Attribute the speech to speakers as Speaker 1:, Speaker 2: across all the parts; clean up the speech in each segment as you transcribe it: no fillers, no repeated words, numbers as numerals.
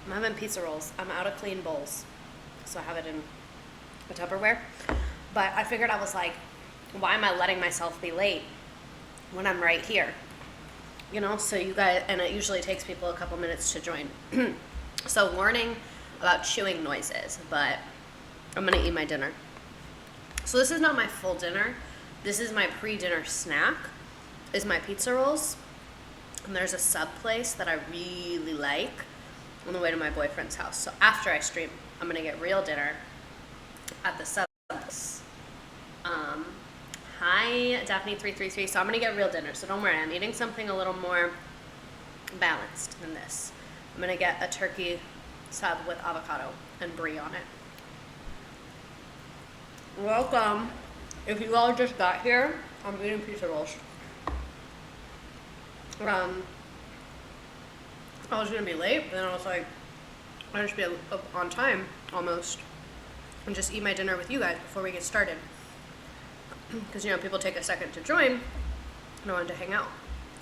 Speaker 1: I'm having pizza rolls. I'm out of clean bowls, so I have it in a Tupperware. But I figured, I was like, why am I letting myself be late when I'm right here? You know, so you guys, and it usually takes people a couple minutes to join. So warning about chewing noises, but I'm gonna eat my dinner. So this is not my full dinner. This is my pre-dinner snack, is my pizza rolls. And there's a sub place that I really like on the way to my boyfriend's house. So after I stream, I'm gonna get real dinner at the sub place. Hi, Daphne333. So I'm gonna get real dinner, so don't worry. I'm eating something a little more balanced than this. I'm gonna get a turkey sub with avocado and brie on it. Welcome. If you all just got here, I'm eating pizza rolls. I was gonna be late, but then I was like, I should be on time almost, and just eat my dinner with you guys before we get started. Because, you know, people take a second to join, and I wanted to hang out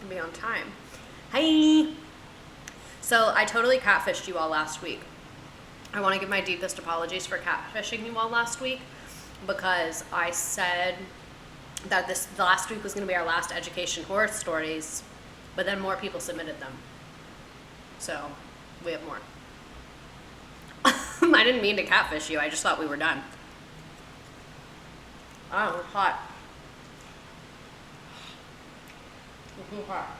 Speaker 1: and be on time. Hi! So I totally catfished you all last week. I want to give my deepest apologies for catfishing you all last week, because I said that the last week was going to be our last education horror stories, but then more people submitted them. So we have more. I didn't mean to catfish you. I just thought we were done. Oh, it's hot. It's too hot.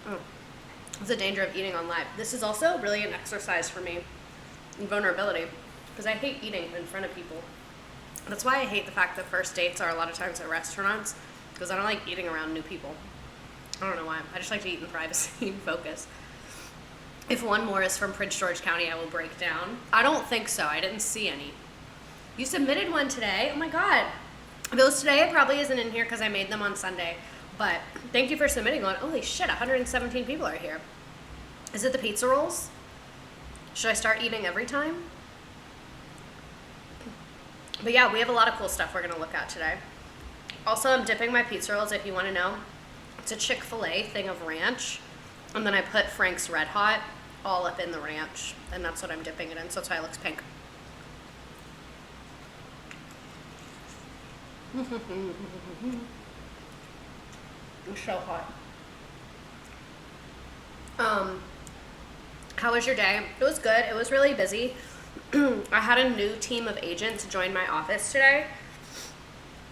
Speaker 1: Oh. It's the danger of eating on live. This is also really an exercise for me in vulnerability, because I hate eating in front of people. That's why I hate the fact that first dates are a lot of times at restaurants, because I don't like eating around new people. I don't know why. I just like to eat in privacy and focus. If one more is from Prince George County, I will break down. I don't think so. I didn't see any. You submitted one today. Oh my God. Those today probably isn't in here because I made them on Sunday. But thank you for submitting one. Holy shit, 117 people are here. Is it the pizza rolls? Should I start eating every time? But yeah, we have a lot of cool stuff we're gonna look at today. Also, I'm dipping my pizza rolls, if you wanna know. It's a Chick-fil-A thing of ranch. And then I put Frank's Red Hot all up in the ranch. And that's what I'm dipping it in, so that's why it looks pink. It's so hot. How was your day? It was good. It was really busy. I had a new team of agents join my office today.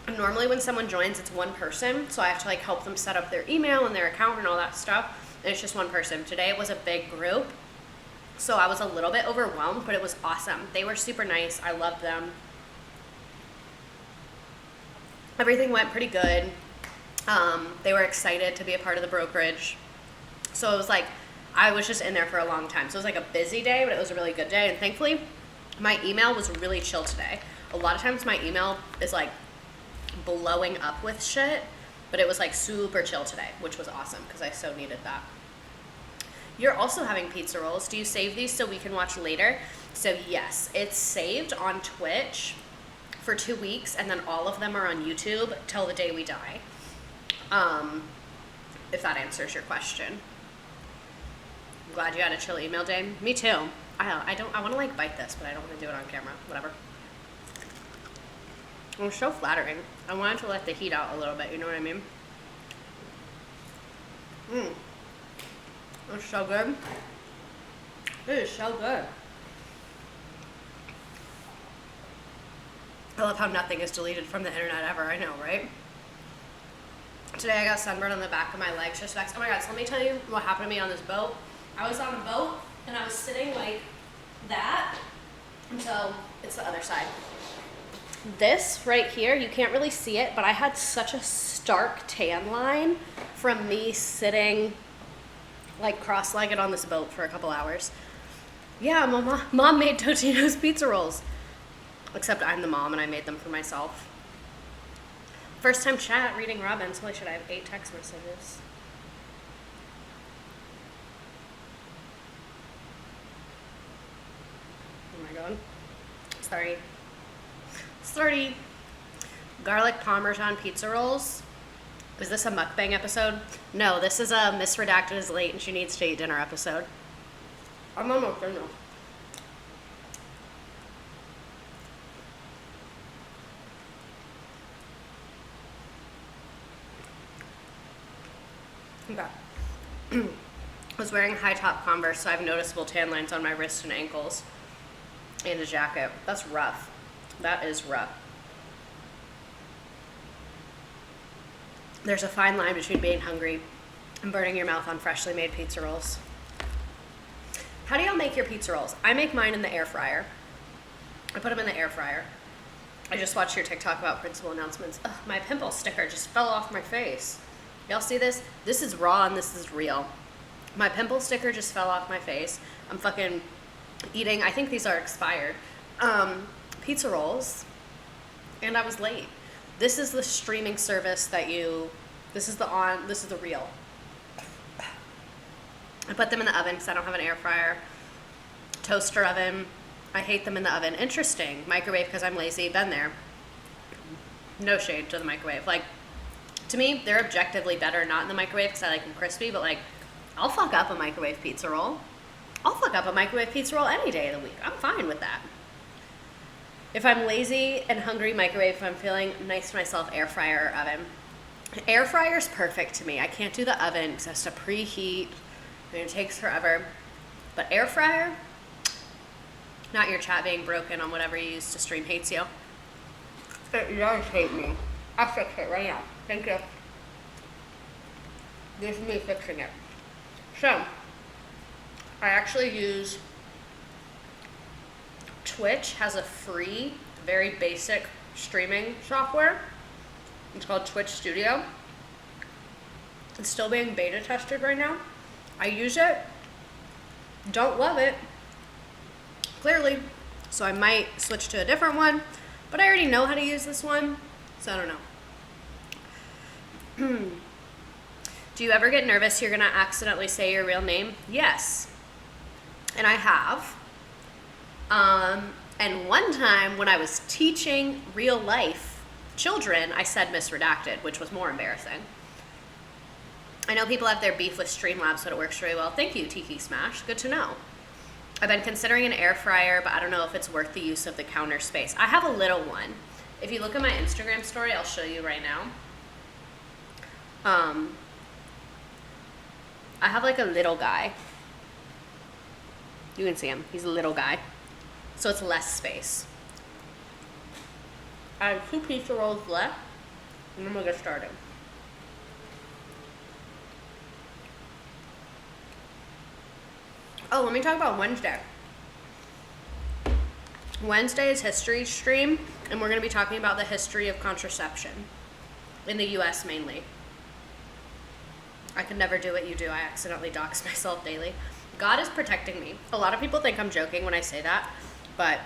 Speaker 1: And normally when someone joins, it's one person, so I have to like help them set up their email and their account and all that stuff. And it's just one person. Today it was a big group, so I was a little bit overwhelmed, but it was awesome. They were super nice. I loved them. Everything went pretty good. They were excited to be a part of the brokerage. So it was like, I was just in there for a long time. So it was like a busy day, but it was a really good day. And thankfully, my email was really chill today. A lot of times my email is like blowing up with shit, but it was like super chill today, which was awesome because I so needed that. You're also having pizza rolls. Do you save these so we can watch later? So yes, it's saved on Twitch for 2 weeks, and then all of them are on YouTube till the day we die. If that answers your question. I'm glad you had a chill email day. Me too. I want to like bite this, but I don't want to do it on camera. Whatever. It was so flattering. I wanted to let the heat out a little bit, you know what I mean? It's so good. It is so good. I love how nothing is deleted from the internet ever. I know, right? Today I got sunburned on the back of my legs. Just oh my God, so let me tell you what happened to me on this boat. I was on a boat and I was sitting like that until it's the other side. This right here, you can't really see it, but I had such a stark tan line from me sitting like cross-legged on this boat for a couple hours. Yeah, mom made Totino's pizza rolls. Except I'm the mom and I made them for myself. First time chat, reading Robin's. Holy shit, I have 8 text messages. Oh my God. Sorry. Garlic Parmesan pizza rolls. Is this a mukbang episode? No, this is a Miss Redacted is late and she needs to eat dinner episode. I'm almost done though. Okay. I was wearing high top Converse, so I have noticeable tan lines on my wrists and ankles. And a jacket. That's rough. That is rough. There's a fine line between being hungry and burning your mouth on freshly made pizza rolls. How do y'all make your pizza rolls? I make mine in the air fryer. I put them in the air fryer. I just watched your TikTok about principal announcements. Ugh, my pimple sticker just fell off my face. Y'all see this? This is raw and this is real. My pimple sticker just fell off my face. I'm fucking eating, I think these are expired, pizza rolls, and I was late. This is the streaming service that this is the real. I put them in the oven because I don't have an air fryer. Toaster oven. I hate them in the oven. Interesting. Microwave because I'm lazy. Been there. No shade to the microwave. Like, to me, they're objectively better not in the microwave because I like them crispy, but like, I'll fuck up a microwave pizza roll. I'll fuck up a microwave pizza roll any day of the week. I'm fine with that. If I'm lazy and hungry, microwave. If I'm feeling nice to myself, air fryer or oven. Air fryer's perfect to me. I can't do the oven because it has to preheat and it takes forever. But air fryer, not your chat being broken on whatever you use to stream hates you. It does hate me. I'll fix it right now. Thank you. This is me fixing it. So, I actually use Twitch has a free, very basic streaming software. It's called Twitch Studio. It's still being beta tested right now. I use it. Don't love it. Clearly. So I might switch to a different one. But I already know how to use this one. So I don't know. Do you ever get nervous you're going to accidentally say your real name? Yes. And I have. And one time when I was teaching real life children, I said Miss Redacted, which was more embarrassing. I know people have their beef with Streamlabs, but it works really well. Thank you, Tiki Smash. Good to know. I've been considering an air fryer, but I don't know if it's worth the use of the counter space. I have a little one. If you look at my Instagram story, I'll show you right now. I have like a little guy. You can see him. He's a little guy. So it's less space. I have 2 pizza rolls left, and then we'll get started. Oh, let me talk about Wednesday. Wednesday is history stream, and we're going to be talking about the history of contraception in the US mainly. I could never do what you do. I accidentally dox myself daily. God is protecting me. A lot of people think I'm joking when I say that, but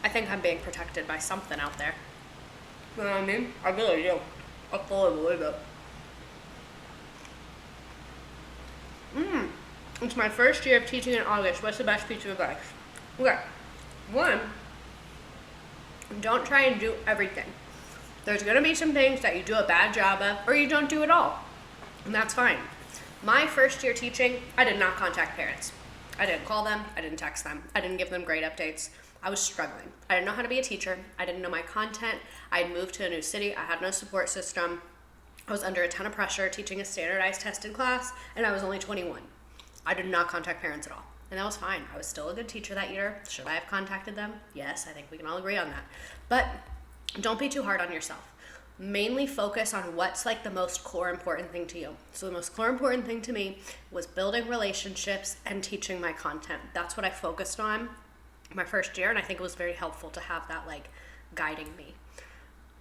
Speaker 1: I think I'm being protected by something out there. You know what I mean? I really do. I fully believe it. It's my first year of teaching in August. What's the best piece of advice? Okay. 1, don't try and do everything. There's going to be some things that you do a bad job of, or you don't do at all. And that's fine. My first year teaching, I did not contact parents. I didn't call them. I didn't text them. I didn't give them grade updates. I was struggling. I didn't know how to be a teacher. I didn't know my content. I had moved to a new city. I had no support system. I was under a ton of pressure teaching a standardized tested class, and I was only 21. I did not contact parents at all. And that was fine. I was still a good teacher that year. Should I have contacted them? Yes, I think we can all agree on that. But don't be too hard on yourself. Mainly focus on what's like the most core important thing to you. So the most core important thing to me was building relationships and teaching my content. That's what I focused on my first year, and I think it was very helpful to have that like guiding me.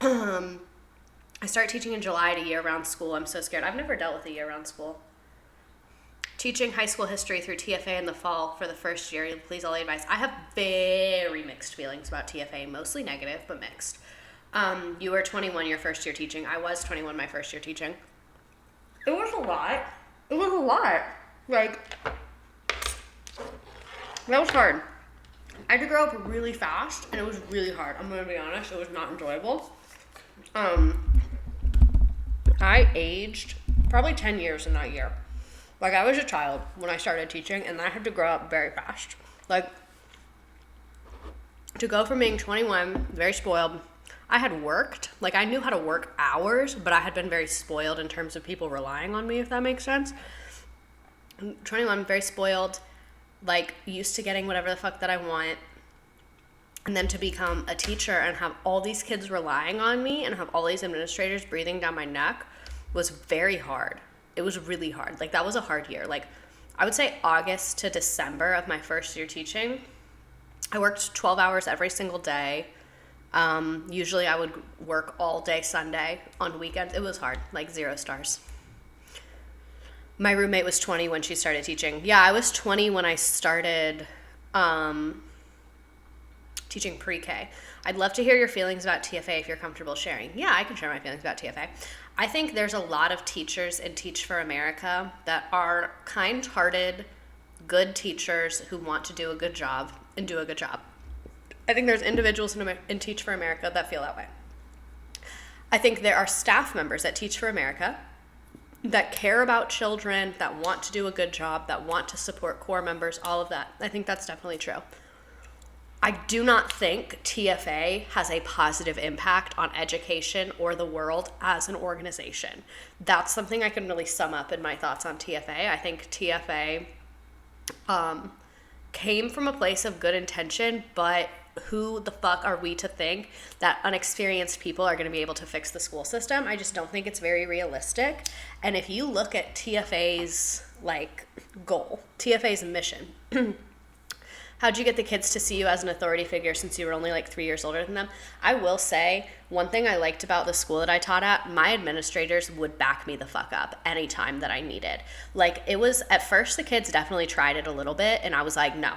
Speaker 1: I started teaching in July at a year-round school. I'm so scared. I've never dealt with a year-round school. Teaching high school history through TFA in the fall for the first year. Please, all the advice. I have very mixed feelings about TFA, mostly negative, but mixed. You were 21 your first year teaching. I was 21 my first year teaching. It was a lot. It was a lot. Like, that was hard. I had to grow up really fast, and it was really hard. I'm going to be honest. It was not enjoyable. I aged probably 10 years in that year. Like, I was a child when I started teaching, and I had to grow up very fast. Like, to go from being 21, very spoiled, I had worked. Like, I knew how to work hours, but I had been very spoiled in terms of people relying on me, if that makes sense. 21, very spoiled, like, used to getting whatever the fuck that I want. And then to become a teacher and have all these kids relying on me and have all these administrators breathing down my neck was very hard. It was really hard. Like, that was a hard year. Like, I would say August to December of my first year teaching, I worked 12 hours every single day. Usually I would work all day Sunday. On weekends, it was hard, like 0 stars. My roommate was 20 when she started teaching. Yeah, I was 20 when I started teaching pre-K. I'd love to hear your feelings about TFA if you're comfortable sharing. Yeah, I can share my feelings about TFA. I think there's a lot of teachers in Teach for America that are kind-hearted, good teachers who want to do a good job and do a good job. I think there's individuals in Teach for America that feel that way. I think there are staff members at Teach for America that care about children, that want to do a good job, that want to support core members, all of that. I think that's definitely true. I do not think TFA has a positive impact on education or the world as an organization. That's something I can really sum up in my thoughts on TFA. I think TFA came from a place of good intention, but who the fuck are we to think that unexperienced people are going to be able to fix the school system? I just don't think it's very realistic. And if you look at TFA's goal, TFA's mission, how'd you get the kids to see you as an authority figure since you were only 3 years older than them? I will say, one thing I liked about the school that I taught at, my administrators would back me the fuck up anytime that I needed. It was, at first the kids definitely tried it a little bit, and I was like, no.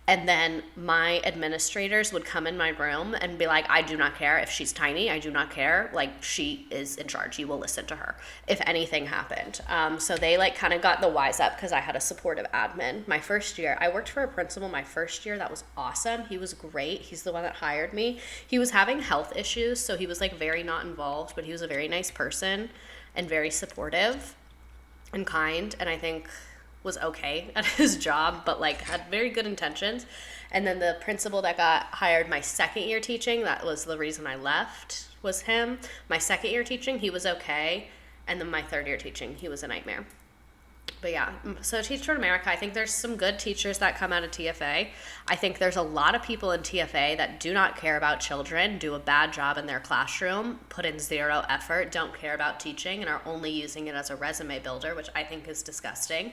Speaker 1: And then my administrators would come in my room and be like, I do not care if she's tiny. I do not care. She is in charge. You will listen to her if anything happened. So they kind of got the wise up because I had a supportive admin. My first year, I worked for a principal my first year. That was awesome. He was great. He's the one that hired me. He was having health issues, so he was very not involved, but he was a very nice person and very supportive and kind. And I think was okay at his job, but had very good intentions. And then the principal that got hired my second year teaching, that was the reason I left, was him. My second year teaching, he was okay. And then my third year teaching, he was a nightmare. But yeah, so Teach for America, I think there's some good teachers that come out of TFA. I think there's a lot of people in TFA that do not care about children, do a bad job in their classroom, put in 0 effort, don't care about teaching, and are only using it as a resume builder, which I think is disgusting.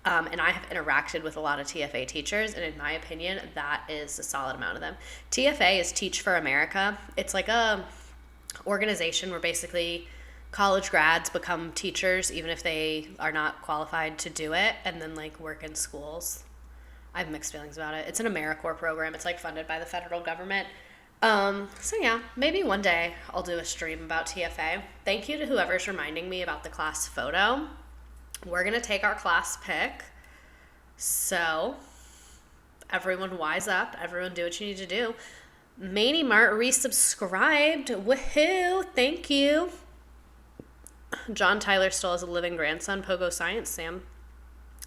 Speaker 1: And I have interacted with a lot of TFA teachers, and in my opinion, that is a solid amount of them. TFA is Teach for America. It's a organization where basically college grads become teachers, even if they are not qualified to do it, and then work in schools. I have mixed feelings about it. It's an AmeriCorps program. It's funded by the federal government. So yeah, maybe one day I'll do a stream about TFA. Thank you to whoever's reminding me about the class photo. We're going to take our class pic. So, everyone wise up. Everyone do what you need to do. Maney Mart resubscribed. Woohoo! Thank you. John Tyler still has a living grandson. Pogo Science. Sam,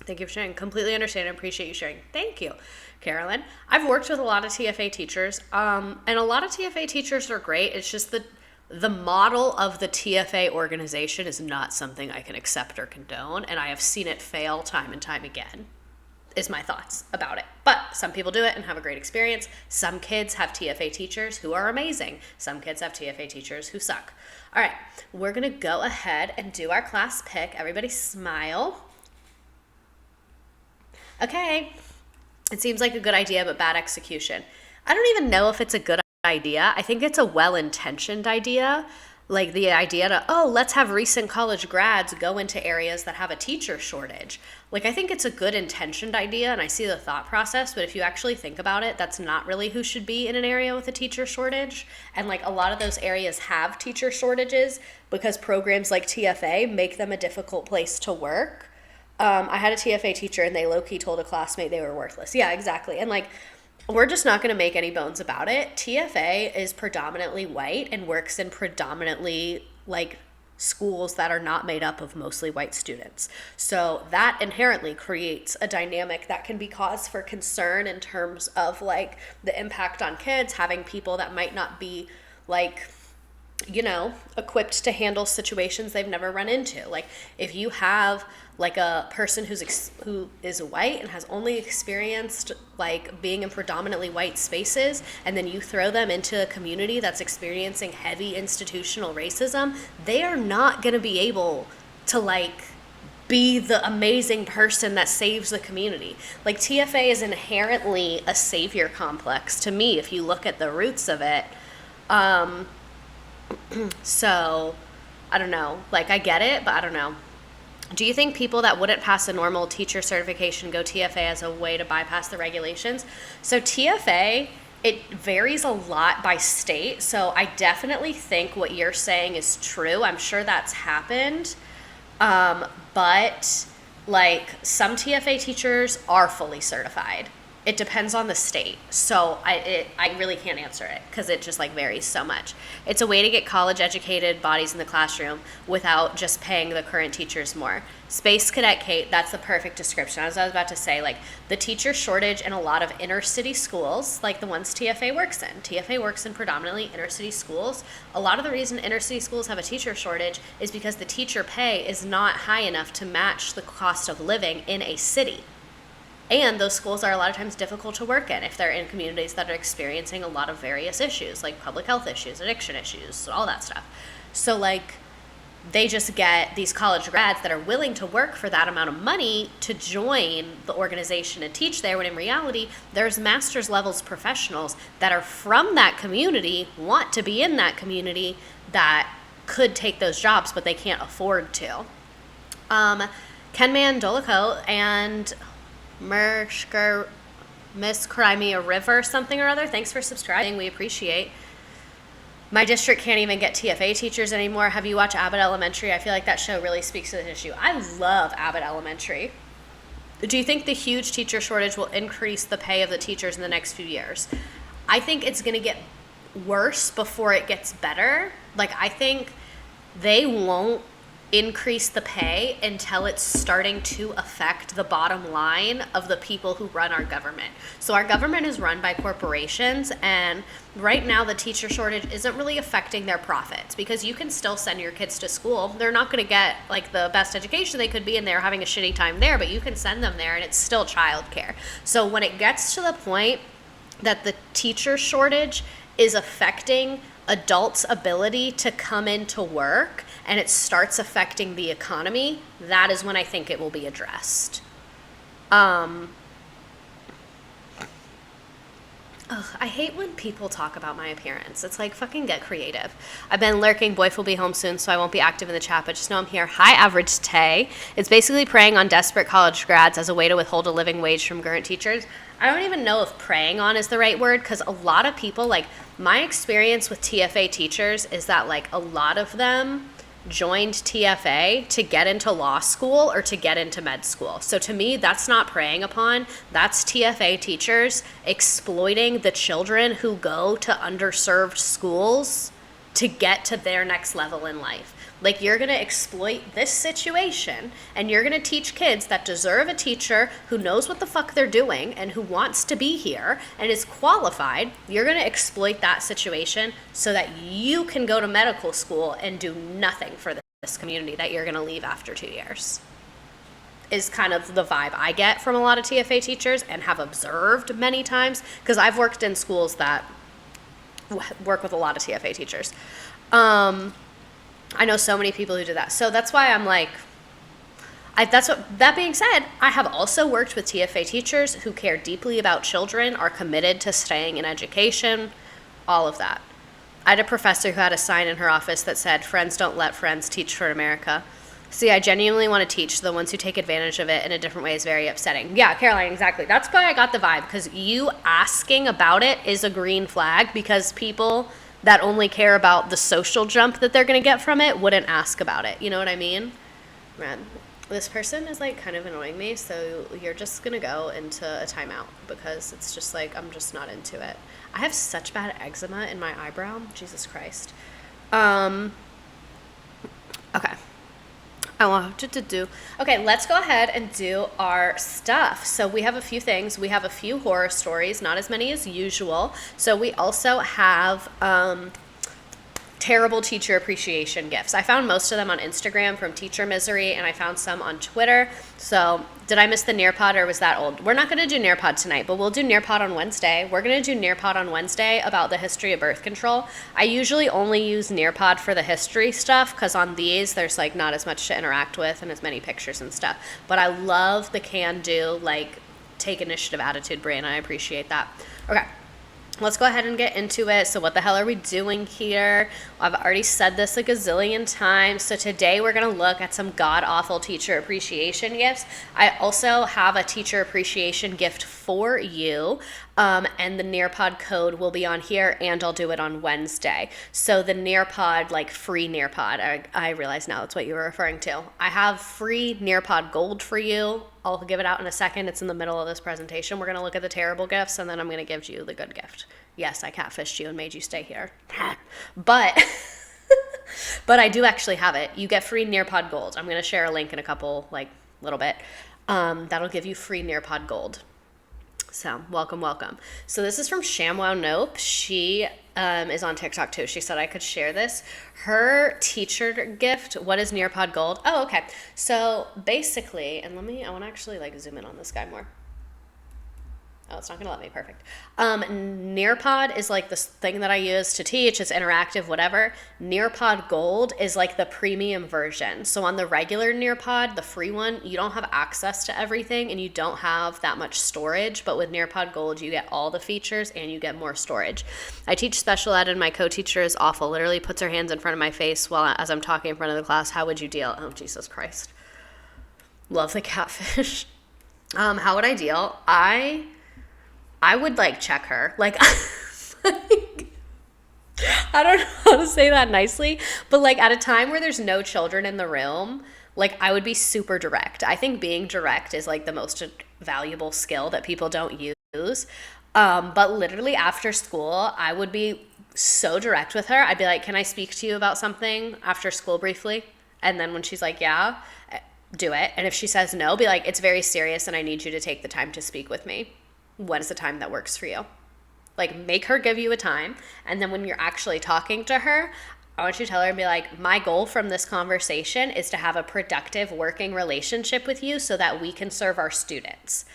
Speaker 1: thank you for sharing. Completely understand and appreciate you sharing. Thank you, Carolyn. I've worked with a lot of TFA teachers. And a lot of TFA teachers are great. It's just the model of the TFA organization is not something I can accept or condone, and I have seen it fail time and time again, is my thoughts about it. But some people do it and have a great experience. Some kids have TFA teachers who are amazing. Some kids have TFA teachers who suck. All right, we're going to go ahead and do our class pick. Everybody smile. Okay. It seems like a good idea, but bad execution. I don't even know if it's a good idea. I think it's a well-intentioned idea, the idea to, let's have recent college grads go into areas that have a teacher shortage. I think it's a good intentioned idea, and I see the thought process, but if you actually think about it, that's not really who should be in an area with a teacher shortage. And a lot of those areas have teacher shortages because programs like TFA make them a difficult place to work. I had a TFA teacher, and they low-key told a classmate they were worthless. Yeah, exactly. And we're just not going to make any bones about it. TFA is predominantly white and works in predominantly schools that are not made up of mostly white students. So that inherently creates a dynamic that can be cause for concern in terms of like the impact on kids, having people that might not be like, you know, equipped to handle situations they've never run into. Like if you have like a person who is white and has only experienced like being in predominantly white spaces, and then you throw them into a community that's experiencing heavy institutional racism, they are not going to be able to like be the amazing person that saves the community. Like TFA is inherently a savior complex to me if you look at the roots of it. So, I don't know. Like, I get it, but I don't know. Do you think people that wouldn't pass a normal teacher certification go TFA as a way to bypass the regulations? So, TFA, it varies a lot by state. So, I definitely think what you're saying is true. I'm sure that's happened. But, like, some TFA teachers are fully certified. It depends on the state. So I really can't answer it because it just like varies so much. It's a way to get college educated bodies in the classroom without just paying the current teachers more. Space Cadet Kate, that's the perfect description. As I was about to say, like the teacher shortage in a lot of inner city schools, like the ones TFA works in. TFA works in predominantly inner city schools. A lot of the reason inner city schools have a teacher shortage is because the teacher pay is not high enough to match the cost of living in a city. And those schools are a lot of times difficult to work in if they're in communities that are experiencing a lot of various issues, like public health issues, addiction issues, all that stuff. So, like, they just get these college grads that are willing to work for that amount of money to join the organization and teach there, when in reality, there's master's levels professionals that are from that community, want to be in that community, that could take those jobs, but they can't afford to. Kenman Dolico and Miss Crimea River something or other, thanks for subscribing, we appreciate. My district can't even get TFA teachers anymore. Have you watched Abbott Elementary? I feel like that show really speaks to the issue. I love Abbott Elementary. Do you think the huge teacher shortage will increase the pay of the teachers in the next few years? I think it's going to get worse before it gets better. Like, I think they won't increase the pay until it's starting to affect the bottom line of the people who run our government. So our government is run by corporations, and right now the teacher shortage isn't really affecting their profits, because you can still send your kids to school. They're not going to get like the best education they could be, and they're having a shitty time there, but you can send them there and it's still childcare. So when it gets to the point that the teacher shortage is affecting adults' ability to come into work and it starts affecting the economy, that is when I think it will be addressed. I hate when people talk about my appearance. It's like, fucking get creative. I've been lurking. Boyf will be home soon, so I won't be active in the chat, but just know I'm here. Hi, Average Tay. It's basically preying on desperate college grads as a way to withhold a living wage from current teachers. I don't even know if preying on is the right word, because a lot of people, like, my experience with TFA teachers is that, like, a lot of them joined TFA to get into law school or to get into med school. So to me, that's not preying upon. That's TFA teachers exploiting the children who go to underserved schools to get to their next level in life. Like, you're going to exploit this situation, and you're going to teach kids that deserve a teacher who knows what the fuck they're doing and who wants to be here and is qualified. You're going to exploit that situation so that you can go to medical school and do nothing for this community that you're going to leave after 2 years. Is kind of the vibe I get from a lot of TFA teachers and have observed many times, because I've worked in schools that work with a lot of TFA teachers. I know so many people who do that. So that's why I'm like, that being said, I have also worked with TFA teachers who care deeply about children, are committed to staying in education, all of that. I had a professor who had a sign in her office that said, "Friends don't let friends teach for America." See, I genuinely want to teach. The ones who take advantage of it in a different way is very upsetting. Yeah, Caroline, exactly. That's why I got the vibe, because you asking about it is a green flag, because people that only care about the social jump that they're going to get from it wouldn't ask about it. You know what I mean? Man, this person is like kind of annoying me, so you're just going to go into a timeout, because it's just like, I'm just not into it. I have such bad eczema in my eyebrow. Jesus Christ. do. Okay, let's go ahead and do our stuff. So we have a few things. We have a few horror stories, not as many as usual. So we also have terrible teacher appreciation gifts. I found most of them on Instagram from Teacher Misery, and I found some on Twitter. So did I miss the Nearpod, or was that old? We're not going to do Nearpod tonight, but we'll do Nearpod on Wednesday. We're going to do Nearpod on Wednesday about the history of birth control. I usually only use Nearpod for the history stuff because on these there's like not as much to interact with and as many pictures and stuff. But I love the can-do, like, take initiative attitude, Brian. I appreciate that. Okay. Let's go ahead and get into it. So what the hell are we doing here? I've already said this a gazillion times. So today we're going to look at some god-awful teacher appreciation gifts. I also have a teacher appreciation gift for you. And the Nearpod code will be on here, and I'll do it on Wednesday. So the Nearpod, like free Nearpod, I realize now that's what you were referring to. I have free Nearpod Gold for you. I'll give it out in a second. It's in the middle of this presentation. We're going to look at the terrible gifts, and then I'm going to give you the good gift. Yes, I catfished you and made you stay here. But I do actually have it. You get free Nearpod Gold. I'm going to share a link in a couple, little bit. That'll give you free Nearpod Gold. So welcome. So this is from ShamWow Nope. She is on TikTok too. She said I could share this. Her teacher gift, what is Nearpod Gold? Oh, okay. So basically, and I want to actually zoom in on this guy more. Oh, it's not going to let me. Perfect. Nearpod is like this thing that I use to teach. It's interactive, whatever. Nearpod Gold is like the premium version. So on the regular Nearpod, the free one, you don't have access to everything and you don't have that much storage. But with Nearpod Gold, you get all the features and you get more storage. I teach special ed and my co-teacher is awful. Literally puts her hands in front of my face as I'm talking in front of the class. How would you deal? Oh, Jesus Christ. Love the catfish. How would I deal? I would check her. I don't know how to say that nicely, but at a time where there's no children in the room, I would be super direct. I think being direct is the most valuable skill that people don't use. But literally after school, I would be so direct with her. I'd be like, can I speak to you about something after school briefly? And then when she's like, yeah, do it. And if she says no, be like, it's very serious and I need you to take the time to speak with me. What is the time that works for you? Make her give you a time. And then when you're actually talking to her, I want you to tell her and be like, my goal from this conversation is to have a productive working relationship with you so that we can serve our students.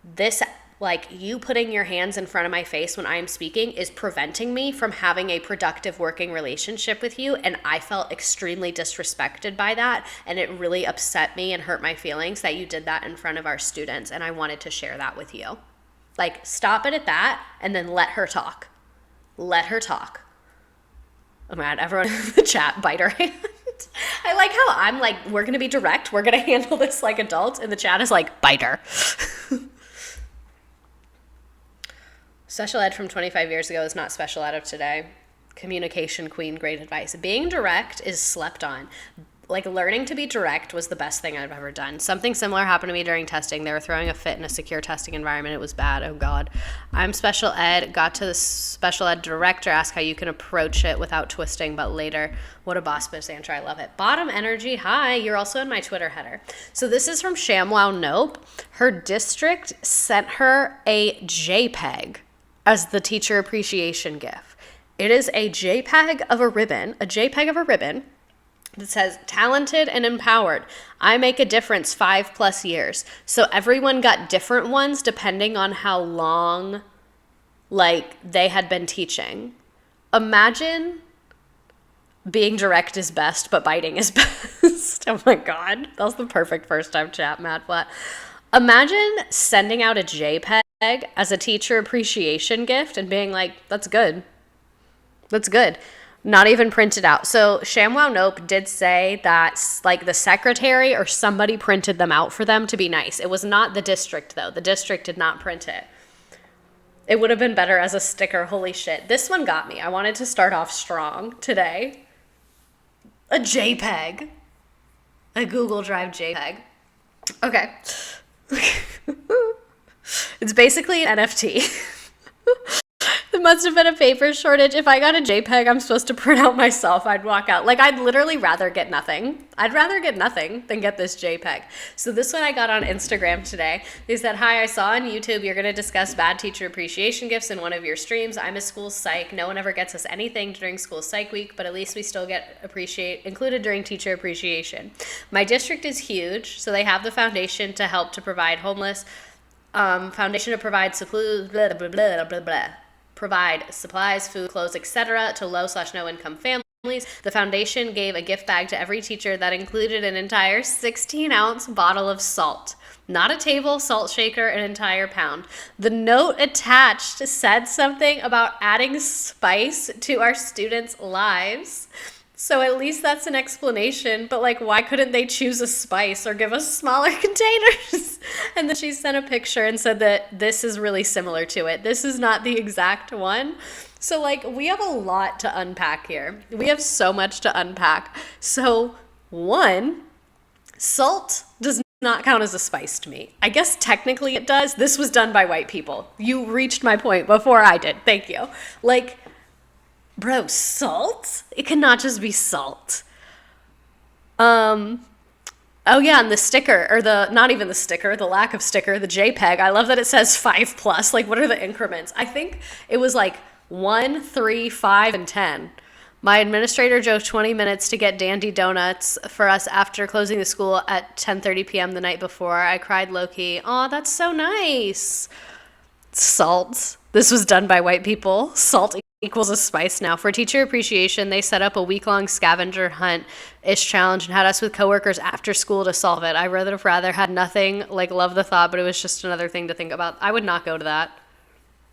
Speaker 1: This, you putting your hands in front of my face when I'm speaking is preventing me from having a productive working relationship with you. And I felt extremely disrespected by that. And it really upset me and hurt my feelings that you did that in front of our students. And I wanted to share that with you. Stop it at that and then let her talk. Let her talk. Oh my God, everyone in the chat, bite her hand. I like how I'm we're going to be direct. We're going to handle this like adults. And the chat is bite her. Special ed from 25 years ago is not special ed of today. Communication queen, great advice. Being direct is slept on. Learning to be direct was the best thing I've ever done. Something similar happened to me during testing. They were throwing a fit in a secure testing environment. It was bad. Oh, God. I'm special ed. Got to the special ed director, asked how you can approach it without twisting, but later. What a boss bitch answer. I love it. Bottom energy. Hi. You're also in my Twitter header. So this is from ShamWow Nope. Her district sent her a JPEG as the teacher appreciation gift. It is a JPEG of a ribbon. It says, talented and empowered. I make a difference 5+ years. So everyone got different ones depending on how long, they had been teaching. Imagine being direct is best, but biting is best. Oh my God. That was the perfect first time chat, Mad Flat. Imagine sending out a JPEG as a teacher appreciation gift and being like, that's good. That's good. Not even printed out. So ShamWow Nope did say that the secretary or somebody printed them out for them to be nice. It was not the district though. The district did not print it. It would have been better as a sticker. Holy shit. This one got me. I wanted to start off strong today. A JPEG. A Google Drive JPEG. Okay. It's basically an NFT. must have been a paper shortage. If I got a JPEG I'm supposed to print out myself, I'd walk out. Like, I'd literally rather get nothing. I'd rather get nothing than get this JPEG. So this one I got on Instagram today. They said, hi, I saw on YouTube you're going to discuss bad teacher appreciation gifts in one of your streams. I'm a school psych. No one ever gets us anything during school psych week, but at least we still get included during teacher appreciation. My district is huge, so they have the foundation to help to provide homeless, foundation to provide provide supplies, food, clothes, etc. to low/no income families. The foundation gave a gift bag to every teacher that included an entire 16-ounce bottle of salt. Not a table salt shaker, an entire pound. The note attached said something about adding spice to our students' lives. So at least that's an explanation, but like, why couldn't they choose a spice or give us smaller containers? And then she sent a picture and said that this is really similar to it. This is not the exact one. So like, we have a lot to unpack here. We have so much to unpack. So one, salt does not count as a spice to me. I guess technically it does. This was done by white people. You reached my point before I did. Thank you. Like, bro, salt? It cannot just be salt. Oh yeah, and the sticker, or not even the sticker, the lack of sticker, the JPEG. I love that it says 5+. Like, what are the increments? I think it was like 1, 3, 5, and 10. My administrator drove 20 minutes to get Dandy Donuts for us after closing the school at 10:30 p.m. the night before. I cried low-key. Aw, that's so nice. Salt. This was done by white people. Salt equals a spice now. For teacher appreciation, they set up a week-long scavenger hunt-ish challenge and had us with coworkers after school to solve it. I would have rather had nothing, like, love the thought, but it was just another thing to think about. I would not go to that.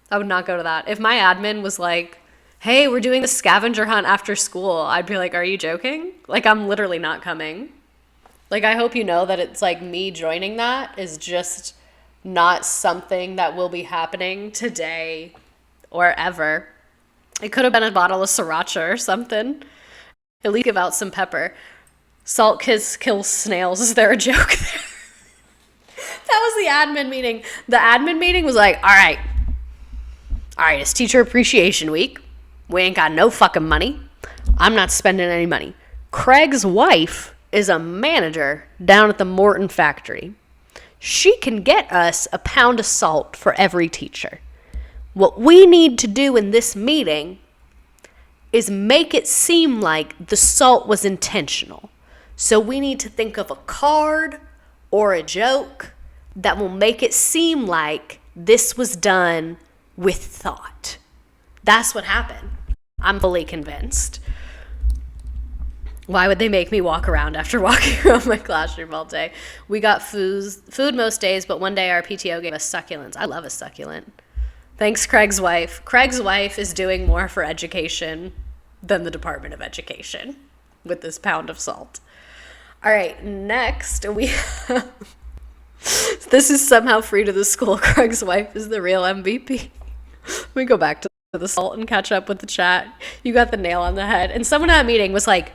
Speaker 1: I would not go to that. If my admin was like, hey, we're doing a scavenger hunt after school, I'd be like, are you joking? Like, I'm literally not coming. Like, I hope you know that it's like me joining that is just not something that will be happening today or ever. It could have been a bottle of sriracha or something. At least give out some pepper. Salt kills snails. Is there a joke there? That was the admin meeting. The admin meeting was like, all right, it's teacher appreciation week. We ain't got no fucking money. I'm not spending any money. Craig's wife is a manager down at the Morton factory. She can get us a pound of salt for every teacher. What we need to do in this meeting is make it seem like the salt was intentional. So we need to think of a card or a joke that will make it seem like this was done with thought. That's what happened. I'm fully convinced. Why would they make me walk around after walking around my classroom all day? We got food most days, but one day our PTO gave us succulents. I love a succulent. Thanks, Craig's wife. Craig's wife is doing more for education than the Department of Education with this pound of salt. All right, next we have... This is somehow free to the school. Craig's wife is the real MVP. Let me go back to the salt and catch up with the chat. You got the nail on the head. And someone at a meeting was like,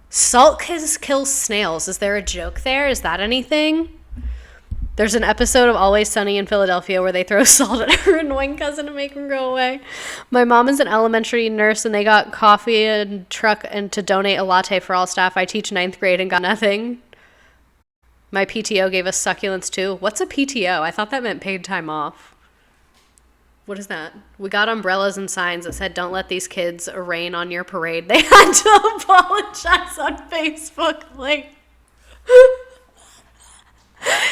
Speaker 1: salt kills snails. Is there a joke there? Is that anything? There's an episode of Always Sunny in Philadelphia where they throw salt at her annoying cousin to make him go away. My mom is an elementary nurse and they got coffee and truck and to donate a latte for all staff. I teach 9th grade and got nothing. My PTO gave us succulents too. What's a PTO? I thought that meant paid time off. What is that? We got umbrellas and signs that said, don't let these kids rain on your parade. They had to apologize on Facebook. Like...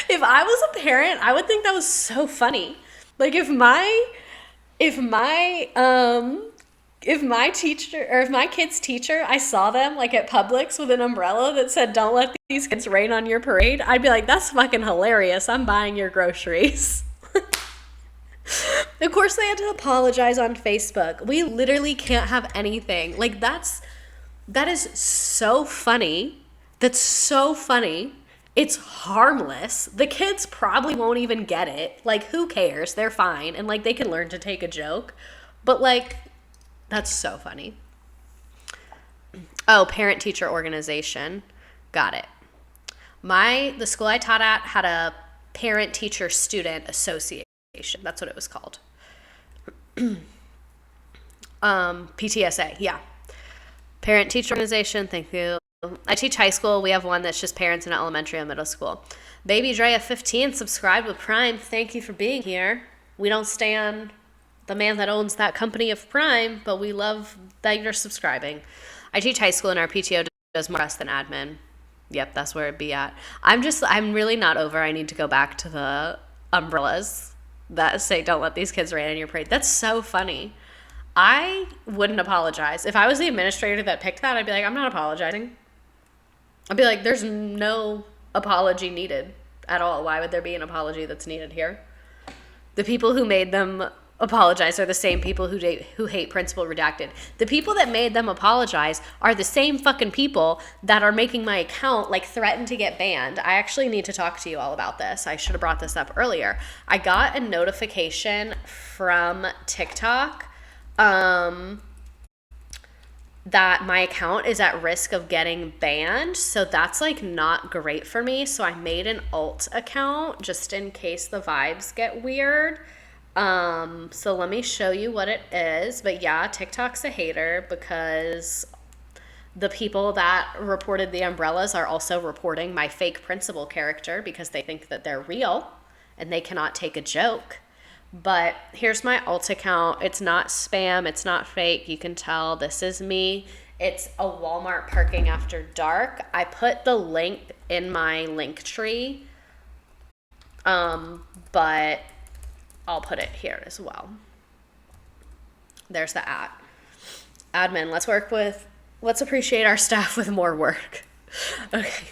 Speaker 1: If I was a parent, I would think that was so funny. Like, if my teacher, or if my kid's teacher, I saw them like at Publix with an umbrella that said, don't let these kids rain on your parade, I'd be like, that's fucking hilarious. I'm buying your groceries. Of course they had to apologize on Facebook. We literally can't have anything. Like, that is so funny. That's so funny. It's harmless. The kids probably won't even get it. Like, who cares? They're fine. And, like, they can learn to take a joke. But, like, that's so funny. Oh, parent-teacher organization. Got it. The school I taught at had a parent-teacher-student association. That's what it was called. PTSA, yeah. Parent teacher organization, thank you. I teach high school. We have one that's just parents in elementary and middle school. Baby Drea 15 subscribed with Prime. Thank you for being here. We don't stand the man that owns that company of Prime, but we love that you're subscribing. I teach high school and our PTO does more than admin. Yep, that's where it'd be at. I'm really not over. I need to go back to the umbrellas that say don't let these kids rain on your parade. That's so funny. I wouldn't apologize. If I was the administrator that picked that, I'd be like, I'm not apologizing. I'd be like, there's no apology needed at all. Why would there be an apology that's needed here? The people who made them apologize are the same people who hate Principal Redacted. The people that made them apologize are the same fucking people that are making my account like threaten to get banned. I actually need to talk to you all about this. I should have brought this up earlier. I got a notification from TikTok that my account is at risk of getting banned. So that's like not great for me. So I made an alt account just in case the vibes get weird. So let me show you what it is. But yeah, TikTok's a hater because the people that reported the umbrellas are also reporting my fake principal character because they think that they're real and they cannot take a joke. But here's my alt account. It's not spam. It's not fake. You can tell this is me. It's a Walmart parking after dark. I put the link in my link tree, but I'll put it here as well. There's the admin. Let's appreciate our staff with more work. Okay,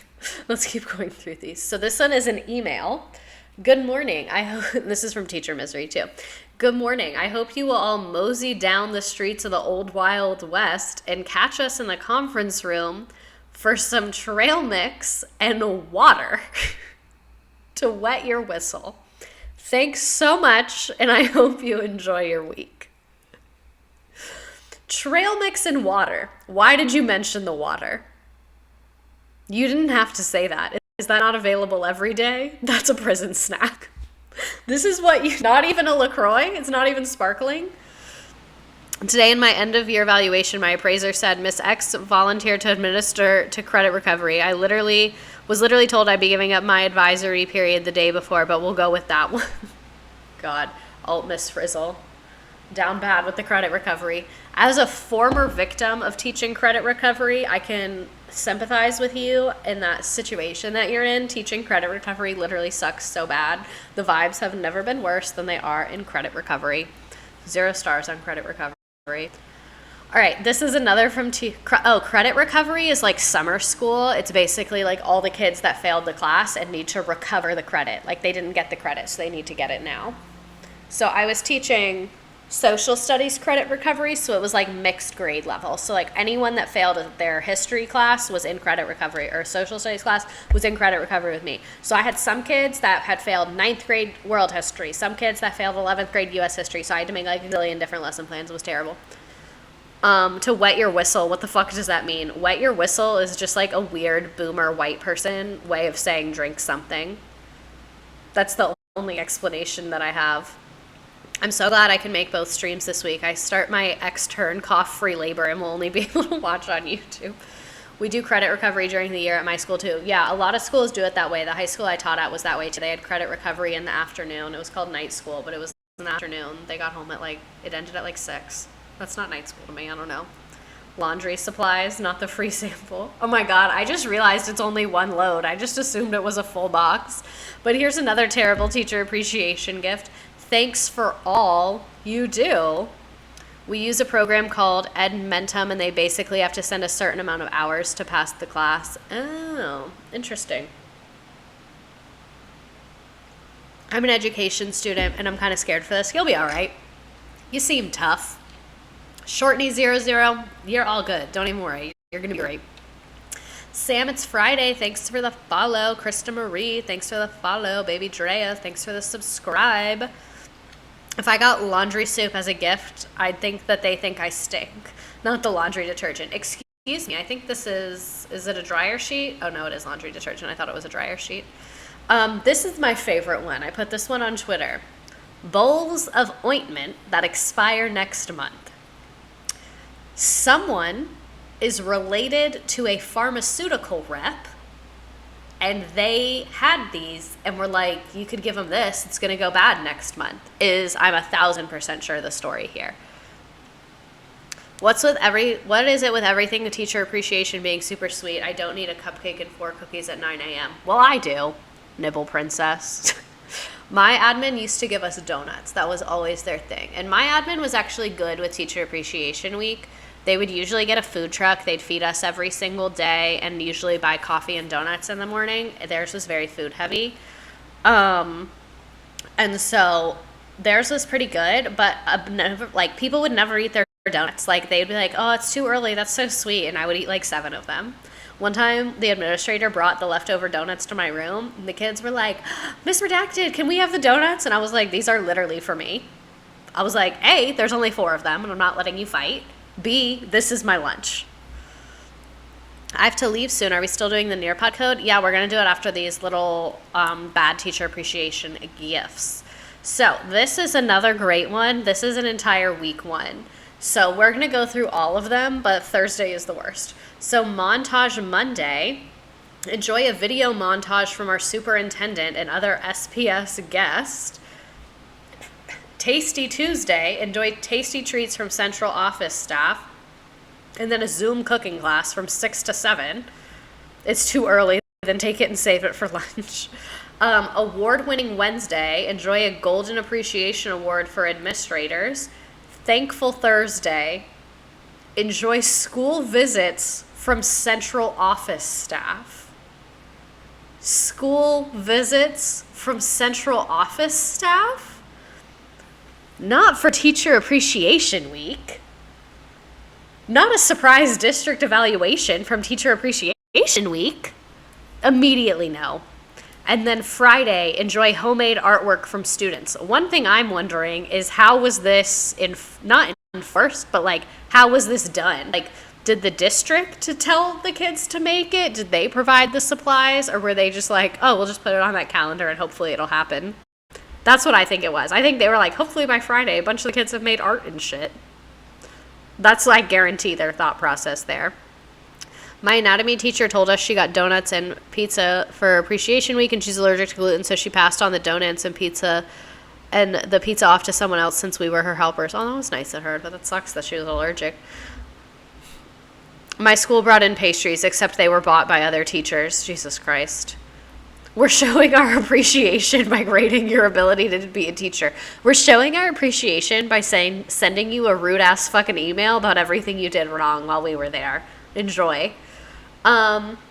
Speaker 1: let's keep going through these. So this one is an email. Good morning. This is from Teacher Misery too. Good morning. I hope you will all mosey down the streets of the old Wild West and catch us in the conference room for some trail mix and water to wet your whistle. Thanks so much, and I hope you enjoy your week. Trail mix and water. Why did you mention the water? You didn't have to say that. Is that not available every day? That's a prison snack. This is not even a LaCroix. It's not even sparkling. Today in my end of year evaluation, my appraiser said, Miss X volunteered to administer to credit recovery. I was literally told I'd be giving up my advisory period the day before, but we'll go with that one. God, alt Miss Frizzle. Down bad with the credit recovery. As a former victim of teaching credit recovery, I can sympathize with you in that situation that you're in. Teaching credit recovery literally sucks so bad. The vibes have never been worse than they are in credit recovery. 0 stars on credit recovery. All right, this is another from credit recovery is like summer school. It's basically like all the kids that failed the class and need to recover the credit. Like they didn't get the credit, so they need to get it now. So I was teaching social studies credit recovery, so it was like mixed grade level. So like anyone that failed their history class was in credit recovery, or social studies class was in credit recovery with me. So I had some kids that had failed 9th grade world history, some kids that failed 11th grade US history, so I had to make like a billion different lesson plans. It was terrible. To wet your whistle, what the fuck does that mean? Wet your whistle is just like a weird boomer white person way of saying drink something. That's the only explanation that I have. I'm so glad I can make both streams this week. I start my extern cough-free labor and will only be able to watch on YouTube. We do credit recovery during the year at my school too. Yeah, a lot of schools do it that way. The high school I taught at was that way too. They had credit recovery in the afternoon. It was called night school, but it was in the afternoon. They got home at it ended at 6. That's not night school to me, I don't know. Laundry supplies, not the free sample. Oh my God, I just realized it's only one load. I just assumed it was a full box. But here's another terrible teacher appreciation gift. Thanks for all you do. We use a program called Edmentum, and they basically have to send a certain amount of hours to pass the class. Oh, interesting. I'm an education student, and I'm kind of scared for this. You'll be all right. You seem tough. Shortney00, you're all good. Don't even worry. You're going to be great. Sam, it's Friday. Thanks for the follow. Krista Marie, thanks for the follow. Baby Drea, thanks for the subscribe. If I got laundry soap as a gift, I'd think that they think I stink. Not the laundry detergent. Excuse me, I think this is it a dryer sheet? Oh no, it is laundry detergent. I thought it was a dryer sheet. This is my favorite one. I put this one on Twitter. Bowls of ointment that expire next month. someone is related to a pharmaceutical rep, and they had these and were like, you could give them this, it's going to go bad next month, I'm 1,000% sure the story here. What is it with everything, the teacher appreciation being super sweet? I don't need a cupcake and 4 cookies at 9 a.m. Well, I do, nibble princess. My admin used to give us donuts. That was always their thing. And my admin was actually good with Teacher Appreciation Week. They would usually get a food truck. They'd feed us every single day and usually buy coffee and donuts in the morning. Theirs was very food heavy. And so theirs was pretty good, but people would never eat their donuts. Like, they'd be like, oh, it's too early. That's so sweet. And I would eat like 7 of them. One time, the administrator brought the leftover donuts to my room, and the kids were like, Miss Redacted, can we have the donuts? And I was like, these are literally for me. I was like, A, there's only 4 of them, and I'm not letting you fight. B, this is my lunch. I have to leave soon. Are we still doing the Nearpod code? Yeah, we're going to do it after these little bad teacher appreciation gifts. So this is another great one. This is an entire week one. So we're going to go through all of them, but Thursday is the worst. So Montage Monday, enjoy a video montage from our superintendent and other SPS guests. Tasty Tuesday, enjoy tasty treats from central office staff. And then a Zoom cooking class from 6 to 7. It's too early, then take it and save it for lunch. Award-winning Wednesday, enjoy a Golden Appreciation Award for administrators. Thankful Thursday, enjoy school visits from central office staff. School visits from central office staff? Not for Teacher Appreciation Week. Not a surprise district evaluation from Teacher Appreciation Week. Immediately no. And then Friday, enjoy homemade artwork from students. One thing I'm wondering is, how was this not enforced, but like, how was this done? Like, did the district tell the kids to make it? Did they provide the supplies? Or were they just like, oh, we'll just put it on that calendar and hopefully it'll happen? That's what I think it was. I think they were like, hopefully by Friday, a bunch of the kids have made art and shit. That's, I guarantee, their thought process there. My anatomy teacher told us she got donuts and pizza for Appreciation Week, and she's allergic to gluten, so she passed on the donuts and the pizza off to someone else since we were her helpers. Oh, that was nice of her, but that sucks that she was allergic. My school brought in pastries, except they were bought by other teachers. Jesus Christ. We're showing our appreciation by grading your ability to be a teacher. We're showing our appreciation by sending you a rude-ass fucking email about everything you did wrong while we were there. Enjoy.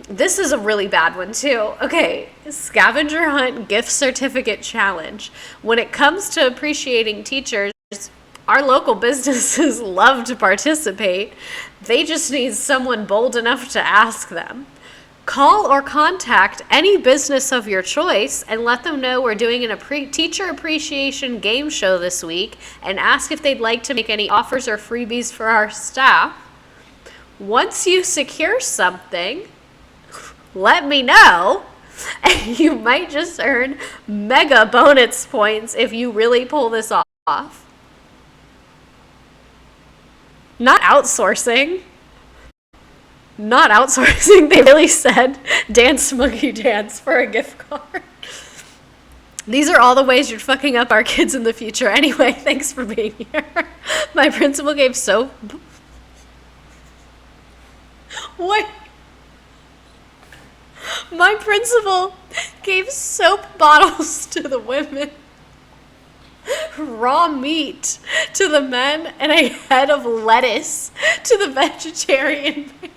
Speaker 1: This is a really bad one too. Okay, scavenger hunt gift certificate challenge. When it comes to appreciating teachers, our local businesses love to participate. They just need someone bold enough to ask them. Call or contact any business of your choice and let them know we're doing an teacher appreciation game show this week, and ask if they'd like to make any offers or freebies for our staff. Once you secure something, let me know, and you might just earn mega bonus points if you really pull this off. Not outsourcing. They really said dance monkey dance for a gift card. These are all the ways you're fucking up our kids in the future. Anyway, thanks for being here. My principal gave soap. What? My principal gave soap bottles to the women, raw meat to the men, and a head of lettuce to the vegetarian man.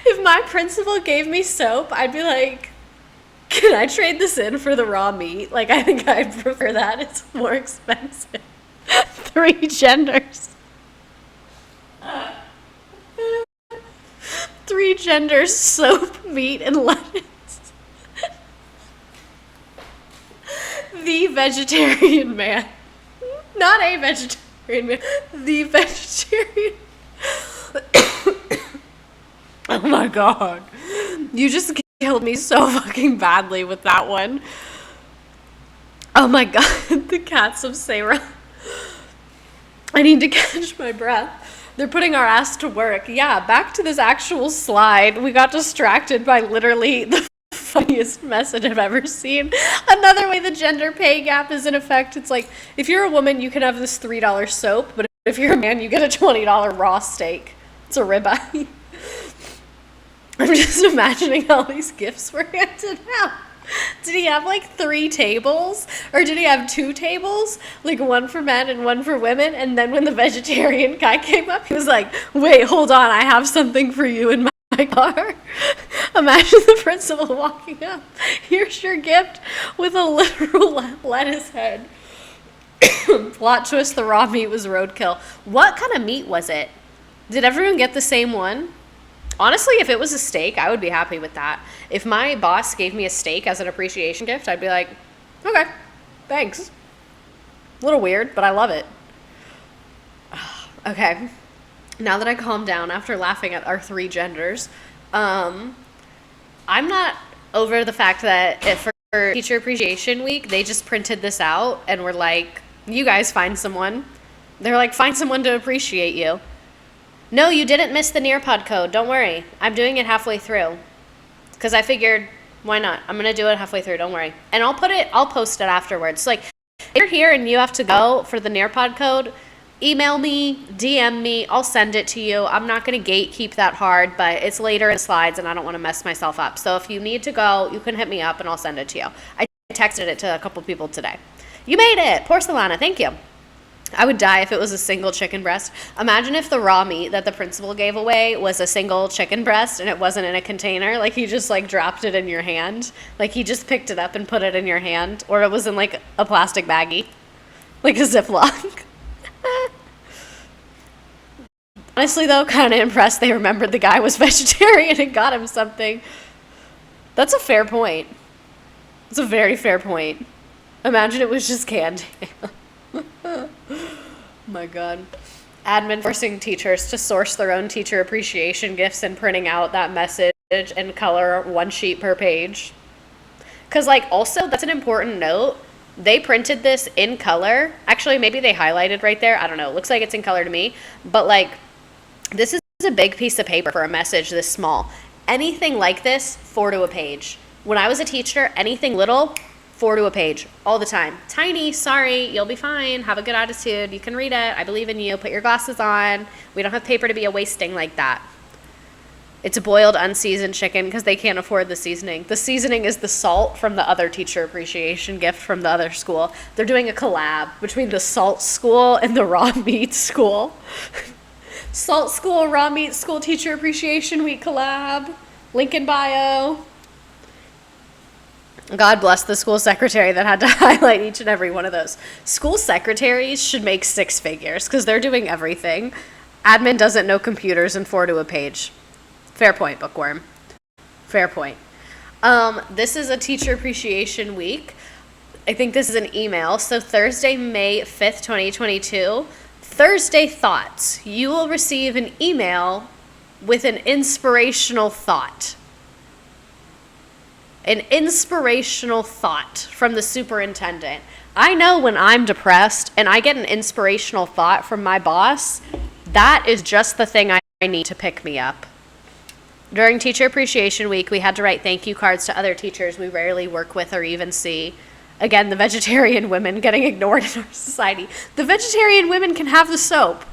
Speaker 1: If my principal gave me soap, I'd be like, can I trade this in for the raw meat? Like, I think I'd prefer that. It's more expensive. 3 genders. 3 genders, soap, meat, and lettuce. The vegetarian man. Not a vegetarian man. The vegetarian. Oh my God. You just killed me so fucking badly with that one. Oh my god, the cats of Sarah. I need to catch my breath. They're putting our ass to work. Yeah, back to this actual slide. We got distracted by literally the funniest message I've ever seen. Another way the gender pay gap is in effect. It's like, if you're a woman, you can have this $3 soap, but if you're a man, you get a $20 raw steak. It's a ribeye. I'm just imagining all these gifts were handed out. Did he have like 3 tables? Or did he have 2 tables? Like one for men and one for women? And then when the vegetarian guy came up, he was like, wait, hold on, I have something for you in my car. Imagine the principal walking up. Here's your gift with a literal lettuce head. Plot twist, the raw meat was roadkill. What kind of meat was it? Did everyone get the same one? Honestly, if it was a steak, I would be happy with that. If my boss gave me a steak as an appreciation gift, I'd be like, okay, thanks. A little weird, but I love it. Okay, now that I calmed down after laughing at our 3 genders, I'm not over the fact that if for Teacher Appreciation Week, they just printed this out and were like, you guys find someone. They're like, find someone to appreciate you. No, you didn't miss the Nearpod code. Don't worry. I'm doing it halfway through. Because I figured, why not? I'm going to do it halfway through. Don't worry. And I'll post it afterwards. Like, if you're here and you have to go for the Nearpod code, email me, DM me. I'll send it to you. I'm not going to gatekeep that hard, but it's later in the slides and I don't want to mess myself up. So if you need to go, you can hit me up and I'll send it to you. I texted it to a couple people today. You made it. Porcelana. Thank you. I would die if it was a single chicken breast. Imagine if the raw meat that the principal gave away was a single chicken breast and it wasn't in a container. Like he just like dropped it in your hand. Like he just picked it up and put it in your hand. Or it was in like a plastic baggie. Like a Ziploc. Honestly though, kind of impressed they remembered the guy was vegetarian and got him something. That's a fair point. It's a very fair point. Imagine it was just candy. My god. Admin forcing teachers to source their own teacher appreciation gifts and printing out that message and color 1 sheet per page. Because, like, also, that's an important note. They printed this in color. Actually, maybe they highlighted right there. I don't know. It looks like it's in color to me. But, like, this is a big piece of paper for a message this small. Anything like this, 4 to a page. When I was a teacher, anything little, 4 to a page all the time. Tiny, sorry, you'll be fine. Have a good attitude. You can read it. I believe in you. Put your glasses on. We don't have paper to be a wasting like that. It's a boiled, unseasoned chicken because they can't afford the seasoning. The seasoning is the salt from the other teacher appreciation gift from the other school. They're doing a collab between the salt school and the raw meat school. Salt school, raw meat school, teacher appreciation week collab. Link in bio. God bless the school secretary that had to highlight each and every one of those. School secretaries should make 6 figures because they're doing everything. Admin doesn't know computers and 4 to a page. Fair point, Bookworm. Fair point. This is a teacher appreciation week. I think this is an email. So Thursday, May 5th, 2022. Thursday thoughts. You will receive an email with an inspirational thought. An inspirational thought from the superintendent. I know when I'm depressed and I get an inspirational thought from my boss, that is just the thing I need to pick me up. During Teacher Appreciation Week, we had to write thank you cards to other teachers we rarely work with or even see. Again, the vegetarian women getting ignored in our society. The vegetarian women can have the soap.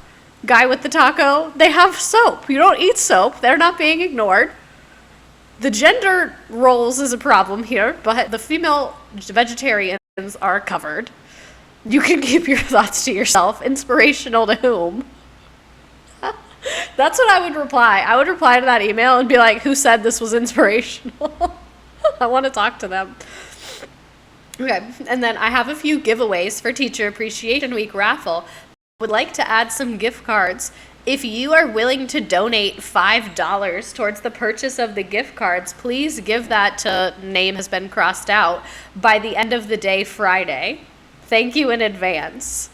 Speaker 1: Guy with the taco, they have soap. You don't eat soap. They're not being ignored. The gender roles is a problem here, but the female vegetarians are covered. You can keep your thoughts to yourself. Inspirational to whom? That's what I would reply. I would reply to that email and be like, who said this was inspirational? I want to talk to them. Okay, and then I have a few giveaways for Teacher Appreciation Week raffle. Would like to add some gift cards. If you are willing to donate $5 towards the purchase of the gift cards, please give that to name has been crossed out by the end of the day Friday. Thank you in advance.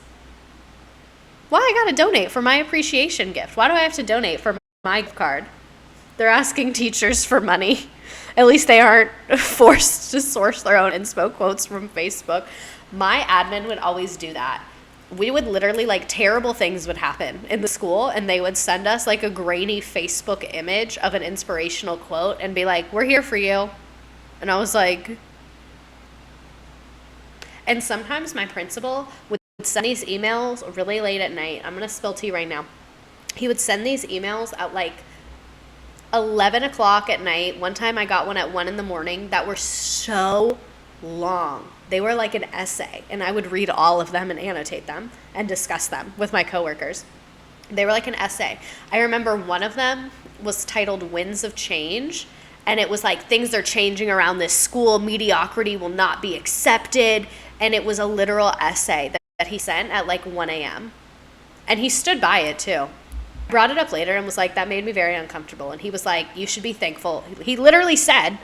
Speaker 1: Why I gotta donate for my appreciation gift? Why do I have to donate for my gift card? They're asking teachers for money. At least they aren't forced to source their own inspo quotes from Facebook. My admin would always do that. We would literally, like, terrible things would happen in the school, and they would send us, like, a grainy Facebook image of an inspirational quote and be like, we're here for you. And I was like... And sometimes my principal would send these emails really late at night. I'm going to spill tea right now. He would send these emails at, like, 11 o'clock at night. One time I got one at 1 in the morning that were so long. They were like an essay, and I would read all of them and annotate them and discuss them with my coworkers. They were like an essay. I remember one of them was titled Winds of Change, and it was like, things are changing around this school, mediocrity will not be accepted, and it was a literal essay that he sent at like 1 a.m. And he stood by it too. I brought it up later and was like, that made me very uncomfortable. And he was like, you should be thankful. He literally said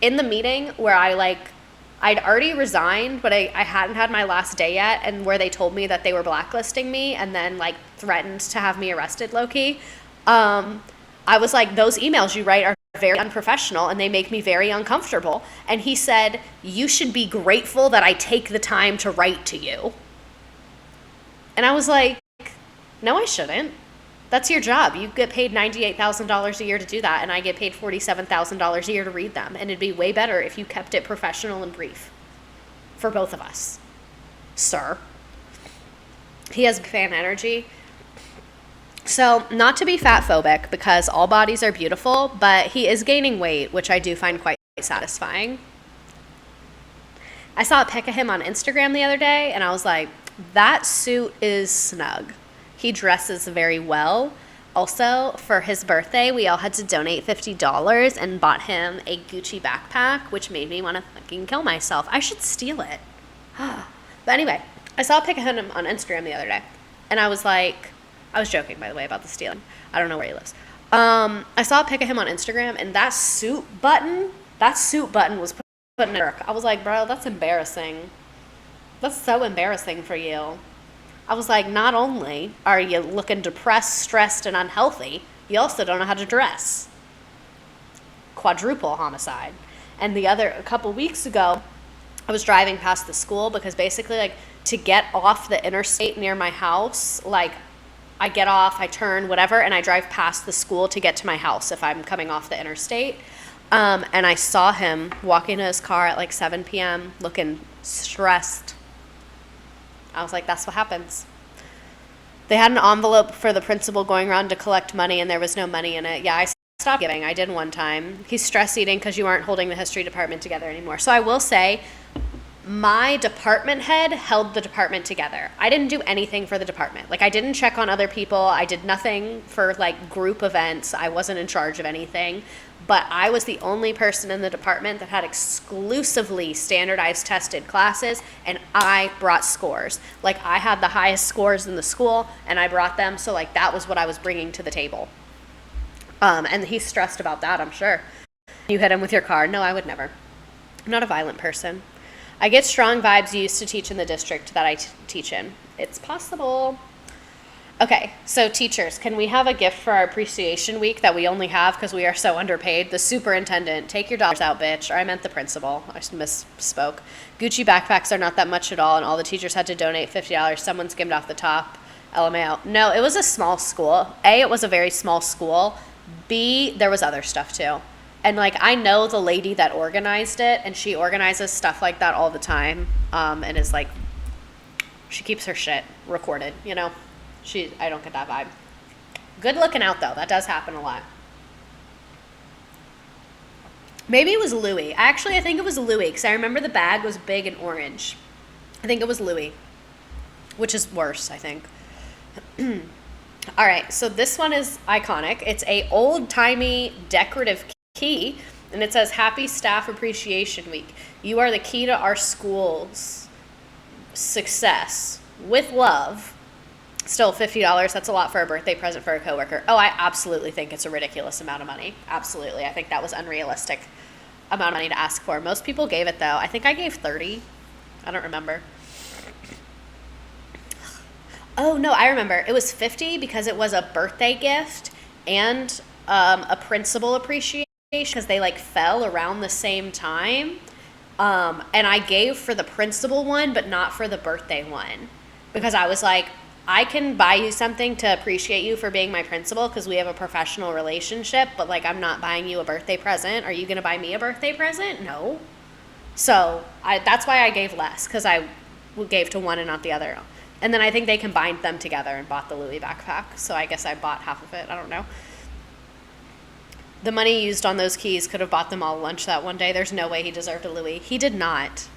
Speaker 1: in the meeting where I'd already resigned, but I hadn't had my last day yet, and where they told me that they were blacklisting me and then, like, threatened to have me arrested low-key, I was like, those emails you write are very unprofessional and they make me very uncomfortable. And he said, you should be grateful that I take the time to write to you. And I was like, no, I shouldn't. That's your job. You get paid $98,000 a year to do that, and I get paid $47,000 a year to read them. And it'd be way better if you kept it professional and brief for both of us, sir. He has fan energy. So, not to be fat phobic, because all bodies are beautiful, but he is gaining weight, which I do find quite satisfying. I saw a pic of him on Instagram the other day, and I was like, that suit is snug. He dresses very well. Also, for his birthday, we all had to donate $50 and bought him a Gucci backpack, which made me want to fucking kill myself. I should steal it. But anyway, I saw a pic of him on Instagram the other day, and I was like, I was joking, by the way, about the stealing. I don't know where he lives. I saw a pic of him on Instagram, and that suit button was put in work. I was like, bro, that's embarrassing. That's so embarrassing for you. I was like, not only are you looking depressed, stressed, and unhealthy, you also don't know how to dress. Quadruple homicide. And a couple weeks ago, I was driving past the school because basically, like, to get off the interstate near my house, like, I get off, I turn, whatever, and I drive past the school to get to my house if I'm coming off the interstate. And I saw him walking to his car at like 7 p.m. looking stressed. I was like, that's what happens. They had an envelope for the principal going around to collect money, and there was no money in it. Yeah, I stopped giving. I did one time. He's stress eating because you aren't holding the history department together anymore. So I will say, my department head held the department together. I didn't do anything for the department. Like, I didn't check on other people. I did nothing for, like, group events. I wasn't in charge of anything. But I was the only person in the department that had exclusively standardized tested classes, and I brought scores. Like, I had the highest scores in the school, and I brought them, so, like, that was what I was bringing to the table. And he's stressed about that, I'm sure. You hit him with your car? No, I would never. I'm not a violent person. I get strong vibes you used to teach in the district that I teach in. It's possible. Okay, so teachers, can we have a gift for our appreciation week that we only have because we are so underpaid? The superintendent, take your dollars out, bitch. Or I meant the principal. I just misspoke. Gucci backpacks are not that much at all, and all the teachers had to donate $50. Someone skimmed off the top. LMAO. No, it was a small school. A, it was a very small school. B, there was other stuff too. And, like, I know the lady that organized it, and she organizes stuff like that all the time, and is, like, she keeps her shit recorded, you know? I don't get that vibe. Good looking out, though. That does happen a lot. Maybe it was Louis. I think it was Louis, because I remember the bag was big and orange. I think it was Louis, which is worse, I think. All right, so this one is iconic. It's a old-timey decorative key, and it says, Happy Staff Appreciation Week. You are the key to our school's success. With love. Still $50, that's a lot for a birthday present for a coworker. Oh, I absolutely think it's a ridiculous amount of money. Absolutely. I think that was unrealistic amount of money to ask for. Most people gave it, though. I think I gave 30. I don't remember. Oh, no, I remember. It was 50 because it was a birthday gift and a principal appreciation because they like fell around the same time. And I gave for the principal one, but not for the birthday one. Because I was like, I can buy you something to appreciate you for being my principal because we have a professional relationship, but like I'm not buying you a birthday present. Are you going to buy me a birthday present? No. So that's why I gave less, because I gave to one and not the other. And then I think they combined them together and bought the Louis backpack. So I guess I bought half of it. I don't know. The money used on those keys could have bought them all lunch that one day. There's no way he deserved a Louis. He did not.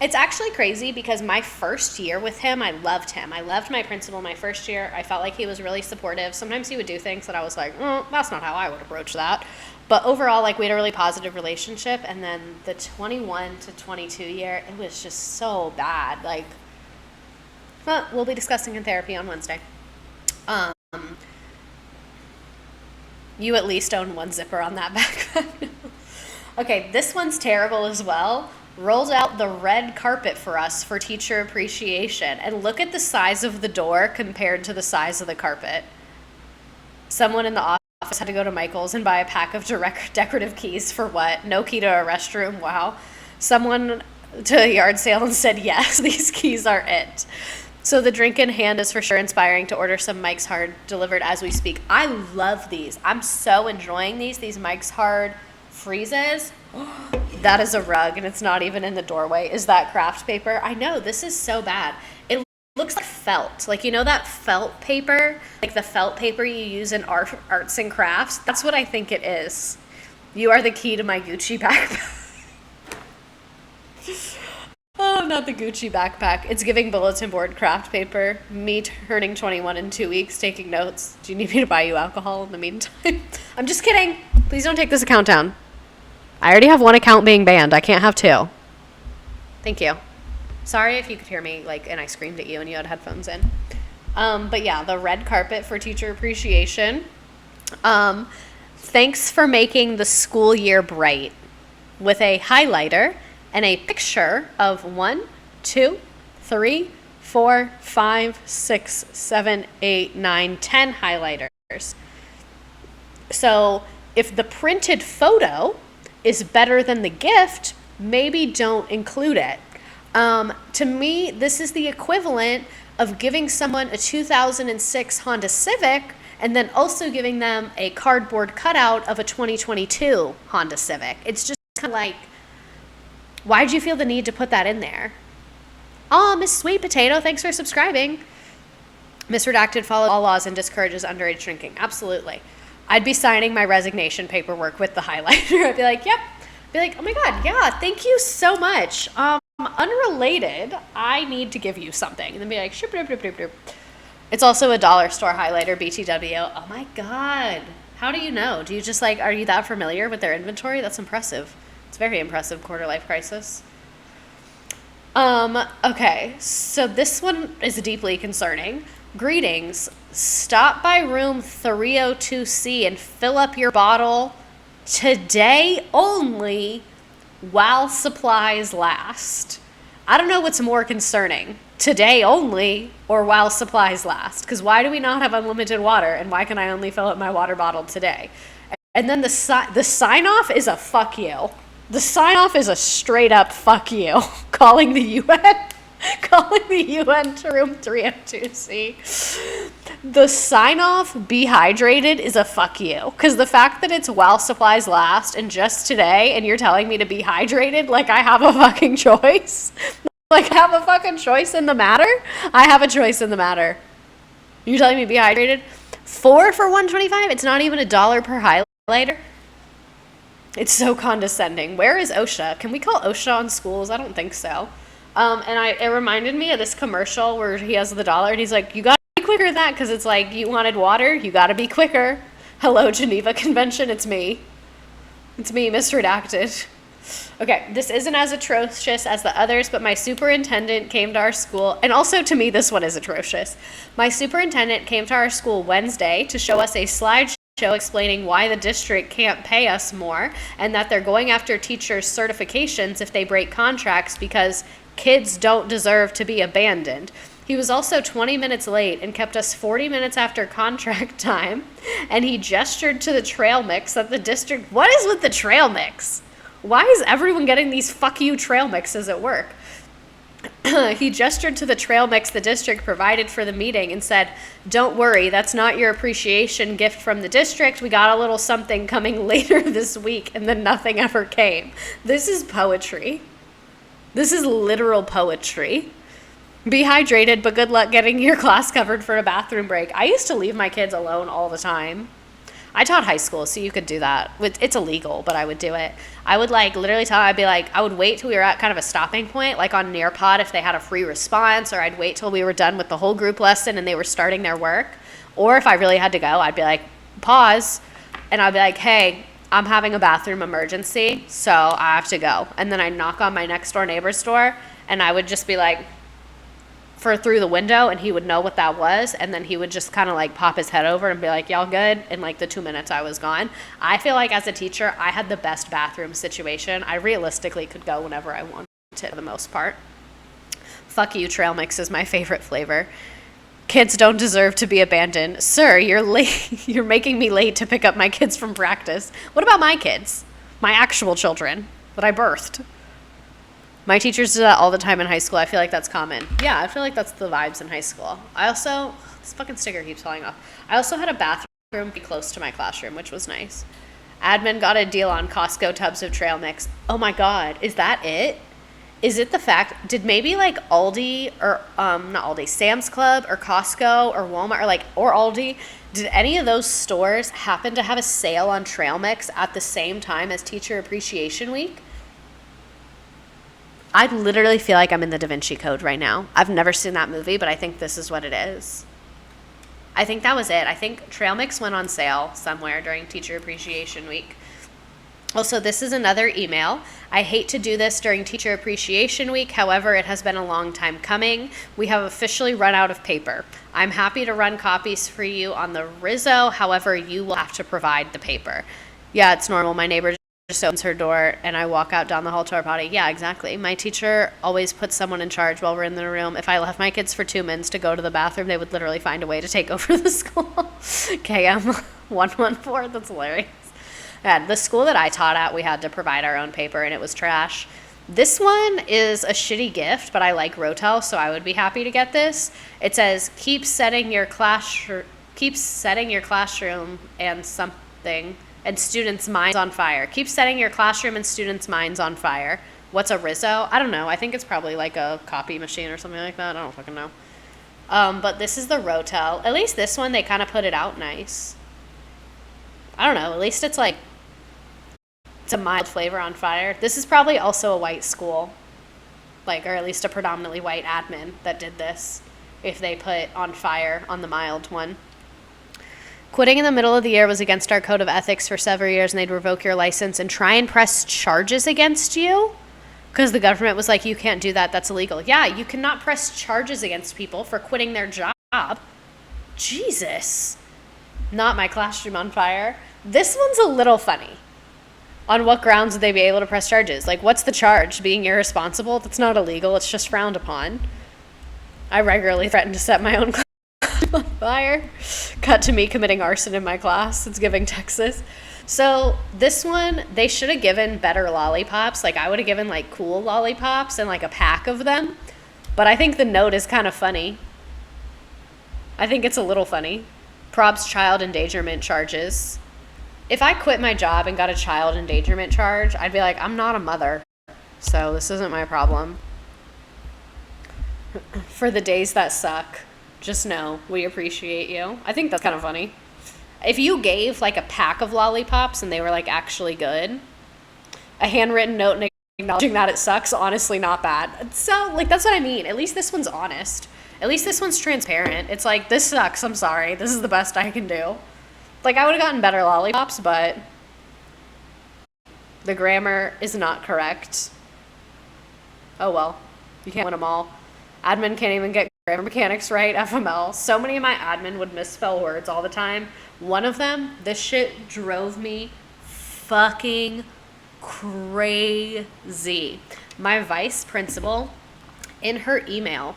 Speaker 1: It's actually crazy because my first year with him, I loved him. I loved my principal my first year. I felt like he was really supportive. Sometimes he would do things that I was like, that's not how I would approach that. But overall, like, we had a really positive relationship. And then the 21 to 22 year, it was just so bad. Like, we'll be discussing in therapy on Wednesday. You at least own one zipper on that backpack. Okay, this one's terrible as well. Rolled out the red carpet for us for teacher appreciation. And look at the size of the door compared to the size of the carpet. Someone in the office had to go to Michael's and buy a pack of decorative keys for what? No key to a restroom? Wow. Someone to a yard sale and said, yes, these keys are it. So the drink in hand is for sure inspiring to order some Mike's Hard delivered as we speak. I love these. I'm so enjoying these Mike's Hard freezes. That is a rug, and it's not even in the doorway. Is that craft paper? I know, this is so bad. It looks like felt. Like, you know that felt paper? Like the felt paper you use in arts and crafts? That's what I think it is. You are the key to my Gucci backpack. Oh, not the Gucci backpack. It's giving bulletin board craft paper. Me turning 21 in 2 weeks, taking notes. Do you need me to buy you alcohol in the meantime? I'm just kidding. Please don't take this account down. I already have one account being banned. I can't have two. Thank you. Sorry if you could hear me, like, and I screamed at you and you had headphones in. But yeah, the red carpet for teacher appreciation. Thanks for making the school year bright with a highlighter and a picture of 1, 2, 3, 4, 5, 6, 7, 8, 9, 10 highlighters. So if the printed photo is better than the gift, maybe don't include it. To me, this is the equivalent of giving someone a 2006 Honda Civic and then also giving them a cardboard cutout of a 2022 Honda Civic. It's just kind of like, why'd you feel the need to put that in there? Oh, Miss Sweet Potato, thanks for subscribing. Miss Redacted follows all laws and discourages underage drinking. Absolutely. I'd be signing my resignation paperwork with the highlighter. I'd be like, yep. Be like, oh my God, yeah, thank you so much. Unrelated, I need to give you something. And then be like, shoop, doop, doop, doop, doop. It's also a dollar store highlighter, BTW. Oh my God. How do you know? Do you just like, are you that familiar with their inventory? That's impressive. It's very impressive, quarter life crisis. Okay, so this one is deeply concerning. Greetings. Stop by room 302C and fill up your bottle today only while supplies last. I don't know what's more concerning, today only or while supplies last. Because why do we not have unlimited water, and why can I only fill up my water bottle today? And then the sign-off is a fuck you. The sign-off is a straight-up fuck you. Calling the UN to room 302C. The sign-off, be hydrated, is a fuck you. Because the fact that it's while supplies last and just today, and you're telling me to be hydrated, like I have a fucking choice. Like I have a fucking choice in the matter? I have a choice in the matter. You're telling me to be hydrated? 4 for $1.25? It's not even $1 per highlighter? It's so condescending. Where is OSHA? Can we call OSHA on schools? I don't think so. It reminded me of this commercial where he has the dollar and he's like, you gotta be quicker than that, because it's like, you wanted water, you gotta be quicker. Hello, Geneva Convention, it's me. It's me, Miss Redacted. Okay, this isn't as atrocious as the others, but my superintendent came to our school, and also to me this one is atrocious. My superintendent came to our school Wednesday to show us a slideshow explaining why the district can't pay us more and that they're going after teachers' certifications if they break contracts because kids don't deserve to be abandoned. He was also 20 minutes late and kept us 40 minutes after contract time, and he gestured to the trail mix that the district... What is with the trail mix? Why is everyone getting these fuck you trail mixes at work? He gestured to the trail mix the district provided for the meeting and said, "Don't worry, that's not your appreciation gift from the district. We got a little something coming later this week," and then nothing ever came. This is poetry. This is literal poetry. Be hydrated, but good luck getting your class covered for a bathroom break. I used to leave my kids alone all the time. I taught high school, so you could do that. It's illegal, but I would do it. I would literally I would wait till we were at kind of a stopping point, like on Nearpod if they had a free response, or I'd wait till we were done with the whole group lesson and they were starting their work. Or if I really had to go, I'd be like, pause, and I'd be like, hey, I'm having a bathroom emergency, so I have to go. And then I'd knock on my next door neighbor's door, and I would just be like, through the window, and he would know what that was, and then he would just kind of pop his head over and be like, y'all good? In the 2 minutes I was gone. I feel like as a teacher, I had the best bathroom situation. I realistically could go whenever I wanted for the most part. Fuck you, trail mix is my favorite flavor. Kids don't deserve to be abandoned. Sir, you're late. You're making me late to pick up my kids from practice. What about my kids? My actual children that I birthed. My teachers do that all the time in high school. I feel like that's common. Yeah, I feel like that's the vibes in high school. This fucking sticker keeps falling off. I also had a bathroom be close to my classroom, which was nice. Admin got a deal on Costco tubs of trail mix. Oh my God, is that it? Is it the fact, did maybe Aldi or, not Aldi, Sam's Club or Costco or Walmart or Aldi, did any of those stores happen to have a sale on trail mix at the same time as Teacher Appreciation Week? I literally feel like I'm in the Da Vinci Code right now. I've never seen that movie, but I think this is what it is. I think that was it. I think trail mix went on sale somewhere during Teacher Appreciation Week. Also, this is another email. I hate to do this during Teacher Appreciation Week. However, it has been a long time coming. We have officially run out of paper. I'm happy to run copies for you on the Rizzo. However, you will have to provide the paper. Yeah, it's normal. My neighbor just opens her door and I walk out down the hall to our potty. Yeah, exactly. My teacher always puts someone in charge while we're in the room. If I left my kids for 2 minutes to go to the bathroom, they would literally find a way to take over the school. KM 114, that's hilarious. Yeah, the school that I taught at, we had to provide our own paper and it was trash. This one is a shitty gift, but I like Rotel, so I would be happy to get this. It says, keep setting your classroom and something and students' minds on fire. Keep setting your classroom and students' minds on fire. What's a Rizzo? I don't know. I think it's probably a copy machine or something like that. I don't fucking know. But this is the Rotel. At least this one, they kind of put it out nice. I don't know. At least it's it's a mild flavor on fire. This is probably also a white school. Or at least a predominantly white admin that did this. If they put on fire on the mild one. Quitting in the middle of the year was against our code of ethics for several years, and they'd revoke your license and try and press charges against you because the government was like, you can't do that. That's illegal. Yeah, you cannot press charges against people for quitting their job. Jesus. Not my classroom on fire. This one's a little funny. On what grounds would they be able to press charges? What's the charge? Being irresponsible? That's not illegal. It's just frowned upon. I regularly threaten to set my own class on fire. Cut to me committing arson in my class. It's giving Texas. So this one, they should have given better lollipops. I would have given cool lollipops and a pack of them. But I think the note is kind of funny. I think it's a little funny. Prob's child endangerment charges. If I quit my job and got a child endangerment charge, I'd be like, I'm not a mother, so this isn't my problem. For the days that suck, just know we appreciate you. I think that's kind of funny. If you gave a pack of lollipops and they were actually good, a handwritten note acknowledging that it sucks, honestly not bad. So that's what I mean. At least this one's honest. At least this one's transparent. It's this sucks, I'm sorry. This is the best I can do. I would have gotten better lollipops, but the grammar is not correct. Oh well, you can't win them all. Admin can't even get grammar mechanics right, FML. So many of my admin would misspell words all the time. One of them, this shit drove me fucking crazy. My vice principal, in her email,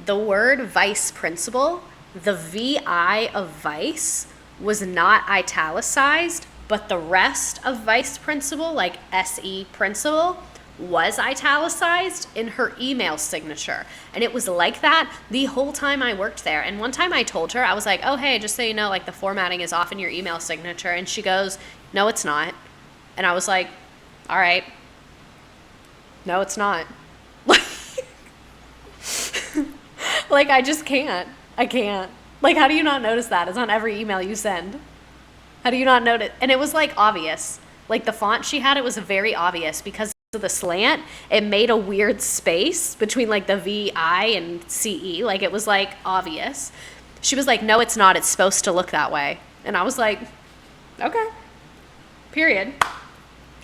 Speaker 1: the word vice principal, the VI of vice was not italicized, but the rest of vice principal, like SE principal, was italicized in her email signature. And it was like that the whole time I worked there. And one time I told her, I was like, oh, hey, just so you know, like the formatting is off in your email signature. And she goes, no, it's not. And I was like, all right. No, it's not. Like, I just can't. I can't. Like, how do you not notice that? It's on every email you send. How do you not notice? And it was, like, obvious. Like, the font she had, it was very obvious because of the slant. It made a weird space between, like, the VI and CE. Like, it was, like, obvious. She was like, no, it's not. It's supposed to look that way. And I was like, okay. Period.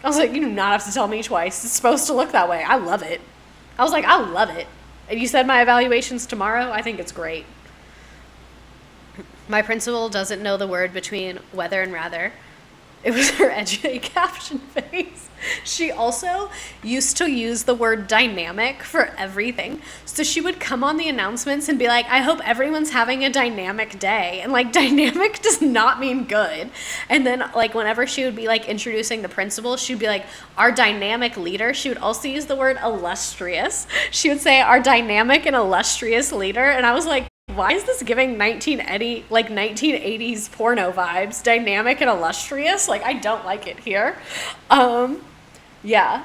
Speaker 1: I was like, you do not have to tell me twice. It's supposed to look that way. I love it. I was like, I love it. And you said my evaluation's tomorrow? I think it's great. My principal doesn't know the word between whether and rather. It was her edgy caption face. She also used to use the word dynamic for everything. So she would come on the announcements and be like, I hope everyone's having a dynamic day. And like, dynamic does not mean good. And then like, whenever she would be like introducing the principal, she'd be like, our dynamic leader. She would also use the word illustrious. She would say, our dynamic and illustrious leader. And I was like, why is this giving 1980s porno vibes? Dynamic and illustrious? Like, I don't like it here. Yeah.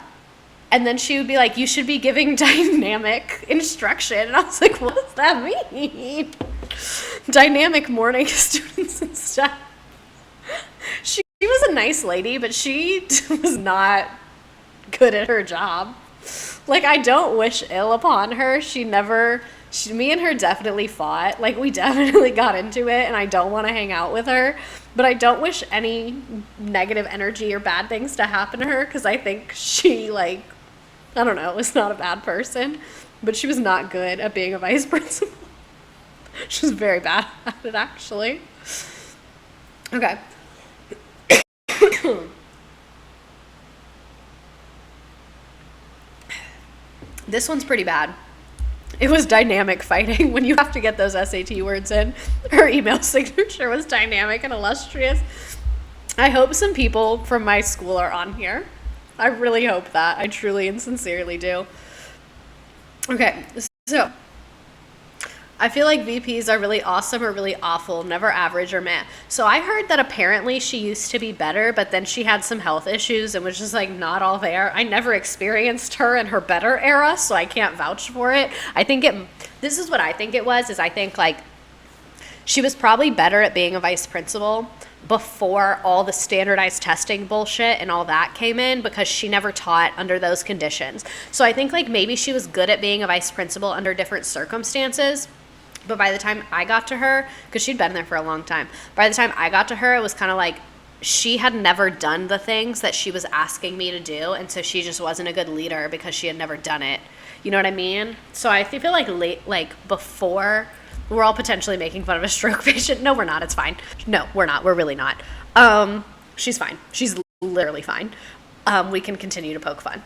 Speaker 1: And then she would be like, you should be giving dynamic instruction. And I was like, what does that mean? Dynamic morning students and stuff. She was a nice lady, but she was not good at her job. Like, I don't wish ill upon her. Me and her definitely fought. Like, we definitely got into it, and I don't want to hang out with her. But I don't wish any negative energy or bad things to happen to her, because I think she, like, I don't know, was not a bad person. But she was not good at being a vice principal. She was very bad at it, actually. Okay. This one's pretty bad. It was dynamic fighting when you have to get those SAT words in. Her email signature was dynamic and illustrious. I hope some people from my school are on here. I really hope that. I truly and sincerely do. Okay, so I feel like VPs are really awesome or really awful, never average or meh. So I heard that apparently she used to be better, but then she had some health issues and was just like not all there. I never experienced her in her better era, so I can't vouch for it. This is what I think it was, is I think like she was probably better at being a vice principal before all the standardized testing bullshit and all that came in, because she never taught under those conditions. So I think like maybe she was good at being a vice principal under different circumstances. But by the time I got to her, because she'd been there for a long time, by the time I got to her, it was kind of like she had never done the things that she was asking me to do, and so she just wasn't a good leader because she had never done it. You know what I mean? So I feel like before, we're all potentially making fun of a stroke patient. No, we're not. It's fine. No, we're not. We're really not. She's fine. She's literally fine. We can continue to poke fun.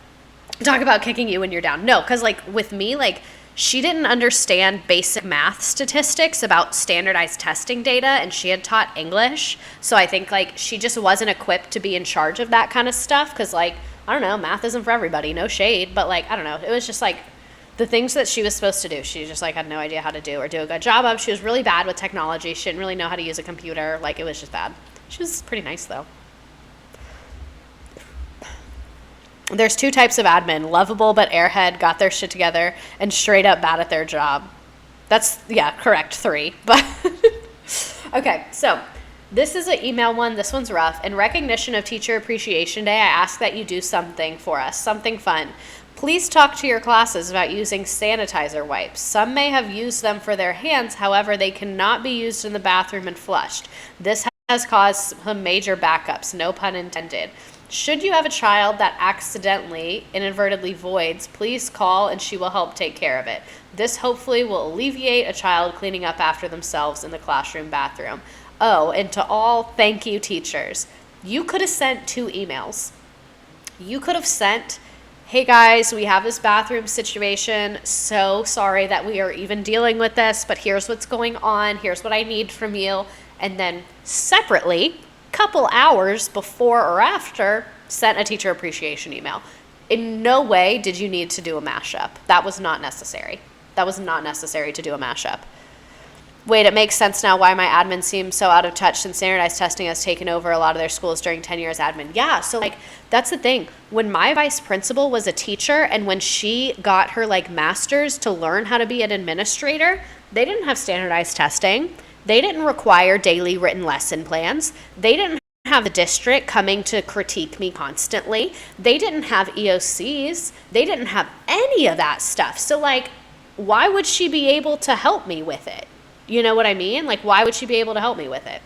Speaker 1: Talk about kicking you when you're down. No, because like with me, like, she didn't understand basic math statistics about standardized testing data, and she had taught English. So I think like she just wasn't equipped to be in charge of that kind of stuff, because like, I don't know, math isn't for everybody, no shade, but like, I don't know, it was just like the things that she was supposed to do, she just like had no idea how to do or do a good job of. She was really bad with technology. She didn't really know how to use a computer. Like, it was just bad. She was pretty nice though. There's two types of admin: lovable but airhead, got their shit together, and straight up bad at their job. That's, yeah, correct, 3. But okay, so this is an email one. This one's rough. In recognition of Teacher Appreciation Day, I ask that you do something for us, something fun. Please talk to your classes about using sanitizer wipes. Some may have used them for their hands, however, they cannot be used in the bathroom and flushed. This has caused some major backups, no pun intended. Should you have a child that accidentally, inadvertently voids, please call and she will help take care of it. This hopefully will alleviate a child cleaning up after themselves in the classroom bathroom. Oh, and to all, thank you, teachers. You could have sent 2 emails. You could have sent hey guys, we have this bathroom situation. So sorry that we are even dealing with this, but here's what's going on. Here's what I need from you. And then separately, couple hours before or after, sent a teacher appreciation email. In no way did you need to do a mashup. That was not necessary. That was not necessary to do a mashup. Wait, it makes sense now why my admin seems so out of touch since standardized testing has taken over a lot of their schools during 10 years admin. Yeah, so like that's the thing. When my vice principal was a teacher and when she got her like master's to learn how to be an administrator, they didn't have standardized testing. They didn't require daily written lesson plans. They didn't have the district coming to critique me constantly. They didn't have EOCs. They didn't have any of that stuff. So like, why would she be able to help me with it? You know what I mean? Like, why would she be able to help me with it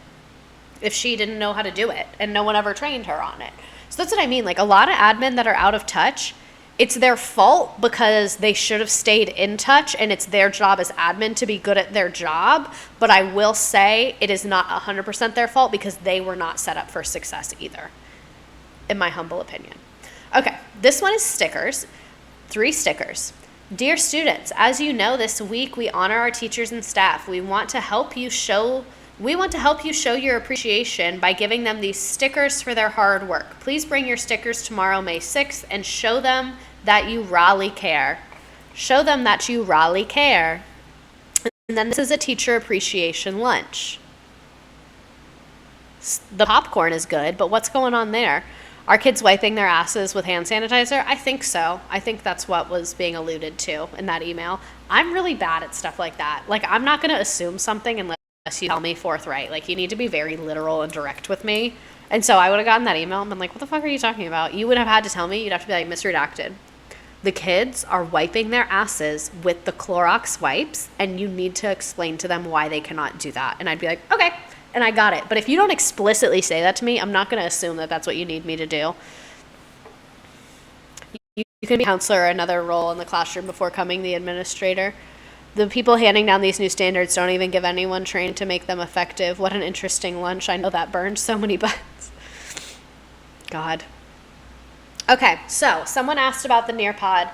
Speaker 1: if she didn't know how to do it and no one ever trained her on it? So that's what I mean. Like, a lot of admin that are out of touch, it's their fault because they should have stayed in touch, and it's their job as admin to be good at their job. But I will say it is not 100% their fault because they were not set up for success either, in my humble opinion. Okay, this one is stickers. 3 stickers. Dear students, as you know, this week we honor our teachers and staff. We want to help you show your appreciation by giving them these stickers for their hard work. Please bring your stickers tomorrow, May 6th, and show them that you really care. Show them that you really care. And then this is a teacher appreciation lunch. The popcorn is good, but what's going on there? Are kids wiping their asses with hand sanitizer? I think so. I think that's what was being alluded to in that email. I'm really bad at stuff like that. Like, I'm not going to assume something unless you tell me forthright. Like, you need to be very literal and direct with me. And so I would have gotten that email and been like, what the fuck are you talking about? You would have had to tell me. You'd have to be like, misredacted. The kids are wiping their asses with the Clorox wipes, and you need to explain to them why they cannot do that. And I'd be like, okay. And I got it. But if you don't explicitly say that to me, I'm not going to assume that that's what you need me to do. You can be a counselor or another role in the classroom before becoming the administrator. The people handing down these new standards don't even give anyone trained to make them effective. What an interesting lunch. I know that burned so many butts. God. Okay, so someone asked about the Nearpod.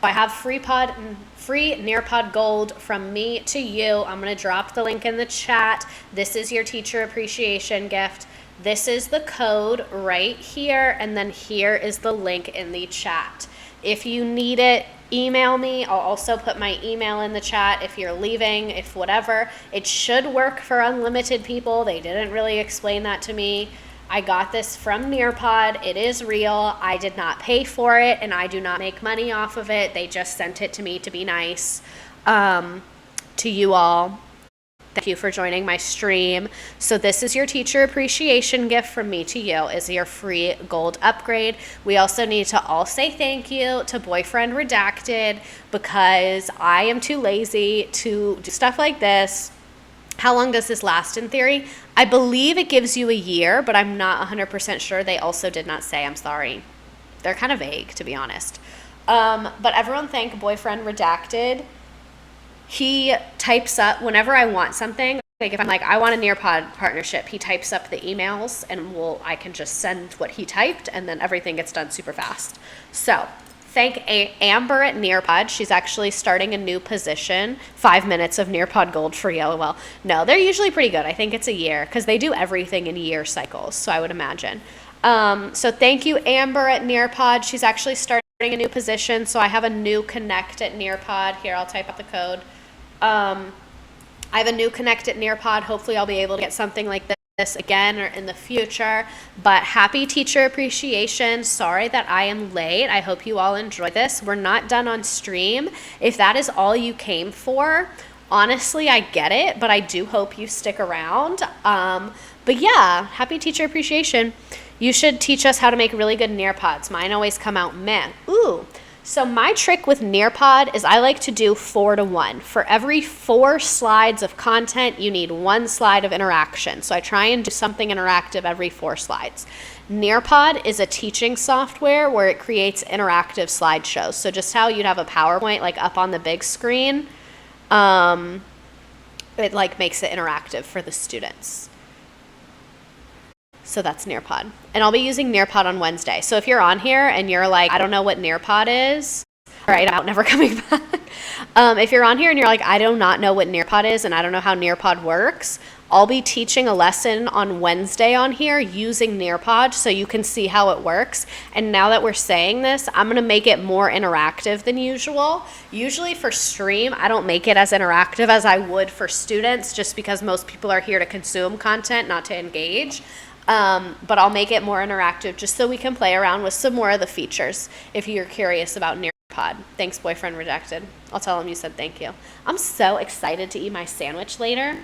Speaker 1: I have free Nearpod Gold from me to you. I'm going to drop the link in the chat. This is your teacher appreciation gift. This is the code right here, and then here is the link in the chat. If you need it, email me. I'll also put my email in the chat if you're leaving, if whatever. It should work for unlimited people. They didn't really explain that to me. I got this from Nearpod. It is real. I did not pay for it, and I do not make money off of it. They just sent it to me to be nice to you all. Thank you for joining my stream. So this is your teacher appreciation gift from me to you, is your free gold upgrade. We also need to all say thank you to Boyfriend Redacted because I am too lazy to do stuff like this. How long does this last in theory? I believe it gives you a year, but I'm not 100% sure. They also did not say. I'm sorry. They're kind of vague, to be honest. But everyone thank Boyfriend Redacted. He types up whenever I want something. Like if I'm like, I want a Nearpod partnership, he types up the emails and I can just send what he typed and then everything gets done super fast. So thank Amber at Nearpod. She's actually starting a new position. 5 minutes of Nearpod Gold for LOL. No, they're usually pretty good. I think it's a year because they do everything in year cycles. So I would imagine. So thank you, Amber at Nearpod. She's actually starting a new position. So I have a new connect at Nearpod. Here, I'll type out the code. I have a new connect at Nearpod. Hopefully I'll be able to get something like this again or in the future. But happy teacher appreciation. Sorry that I am late. I hope you all enjoy this. We're not done on stream. If that is all you came for, honestly, I get it, but I do hope you stick around. But yeah, happy teacher appreciation. You should teach us how to make really good Nearpods. Mine always come out meh. Ooh. So my trick with Nearpod is I like to do 4 to 1. For every 4 slides of content, you need 1 slide of interaction. So I try and do something interactive every 4 slides. Nearpod is a teaching software where it creates interactive slideshows. So just how you'd have a PowerPoint like up on the big screen, it like makes it interactive for the students. So that's Nearpod. And I'll be using Nearpod on Wednesday. So if you're on here and you're like, I don't know what Nearpod is, all right, I'm out, never coming back. If you're on here and you're like, I do not know what Nearpod is and I don't know how Nearpod works, I'll be teaching a lesson on Wednesday on here using Nearpod so you can see how it works. And now that we're saying this, I'm going to make it more interactive than usual. Usually for stream, I don't make it as interactive as I would for students just because most people are here to consume content, not to engage. But I'll make it more interactive just so we can play around with some more of the features if you're curious about Nearpod. Thanks, boyfriend Redacted. I'll tell him you said thank you. I'm so excited to eat my sandwich later.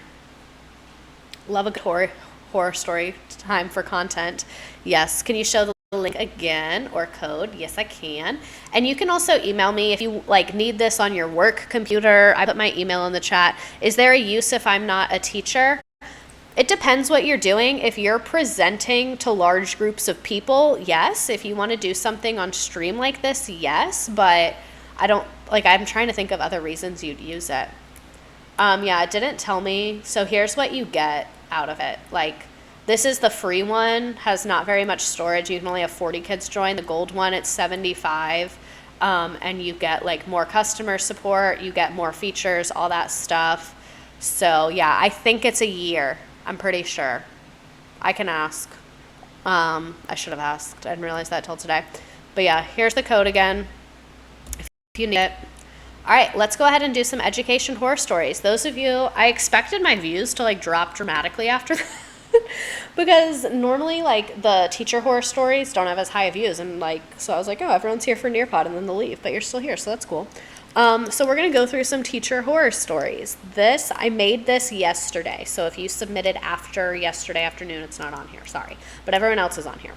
Speaker 1: Love a good horror story time for content. Yes. Can you show the link again or code? Yes, I can. And you can also email me if you need this on your work computer. I put my email in the chat. Is there a use if I'm not a teacher? It depends what you're doing. If you're presenting to large groups of people, yes. If you want to do something on stream like this, yes. But I'm trying to think of other reasons you'd use it. Yeah, it didn't tell me. So here's what you get out of it. This is the free one, has not very much storage. You can only have 40 kids join. The gold one, it's 75. And you get more customer support. You get more features, all that stuff. So yeah, I think it's a year. I'm pretty sure. I can ask. I should have asked. I didn't realize that till today. But yeah, here's the code again if you need it. All right, let's go ahead and do some education horror stories. Those of you, I expected my views to drop dramatically after that because normally the teacher horror stories don't have as high views, and so I was like, oh, everyone's here for Nearpod, and then they'll leave, but you're still here, so that's cool. So we're gonna go through some teacher horror stories. I made this yesterday, so if you submitted after yesterday afternoon, it's not on here, sorry, but everyone else is on here.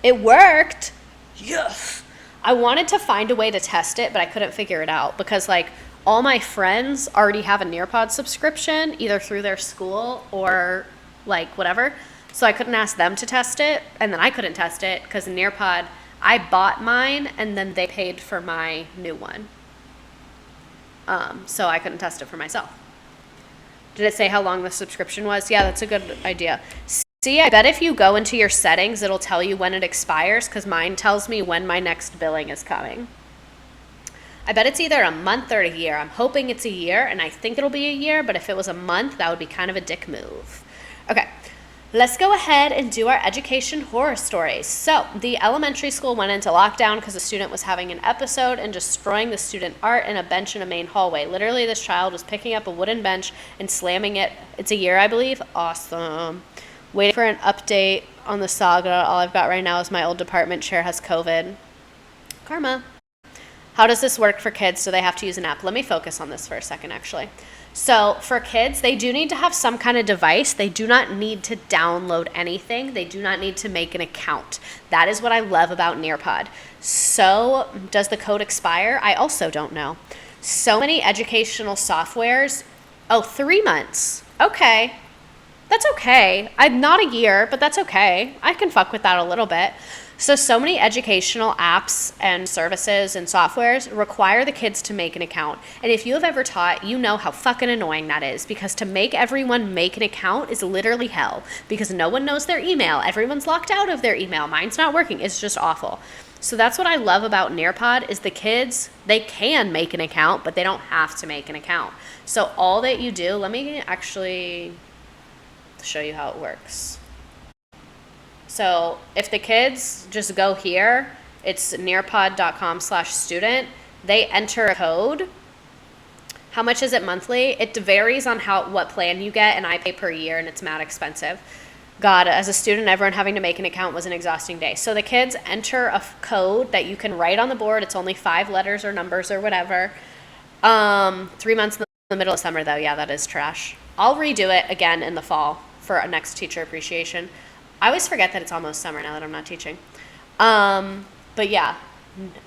Speaker 1: It worked, yes. I wanted to find a way to test it, but I couldn't figure it out because all my friends already have a Nearpod subscription, either through their school or whatever. So I couldn't ask them to test it, and then I couldn't test it because Nearpod, I bought mine and then they paid for my new one. So I couldn't test it for myself. Did it say how long the subscription was? Yeah, that's a good idea. See, I bet if you go into your settings, it'll tell you when it expires because mine tells me when my next billing is coming. I bet it's either a month or a year. I'm hoping it's a year, and I think it'll be a year, but if it was a month, that would be kind of a dick move. Okay, let's go ahead and do our education horror stories. So the elementary school went into lockdown because a student was having an episode and destroying the student art in a bench in a main hallway. Literally, this child was picking up a wooden bench and slamming it. It's a year, I believe. Awesome. Waiting for an update on the saga. All I've got right now is my old department chair has COVID. Karma. How does this work for kids? Do they have to use an app? Let me focus on this for a second, actually. So for kids, they do need to have some kind of device. They do not need to download anything. They do not need to make an account. That is what I love about Nearpod. So does the code expire? I also don't know. So many educational softwares. Oh, 3 months. Okay. That's okay. I'm not a year, but that's okay. I can fuck with that a little bit. So many educational apps and services and softwares require the kids to make an account. And if you have ever taught, you know how fucking annoying that is because to make everyone make an account is literally hell because no one knows their email. Everyone's locked out of their email. Mine's not working. It's just awful. So that's what I love about Nearpod is the kids, they can make an account, but they don't have to make an account. So all that you do, let me actually show you how it works. So if the kids just go here, it's nearpod.com/student. They enter a code. How much is it monthly? It varies on what plan you get, and I pay per year, and it's mad expensive. God, as a student, everyone having to make an account was an exhausting day. So the kids enter a code that you can write on the board. It's only 5 letters or numbers or whatever. 3 months in the middle of summer, though. Yeah, that is trash. I'll redo it again in the fall for a next teacher appreciation. I always forget that it's almost summer now that I'm not teaching. But yeah,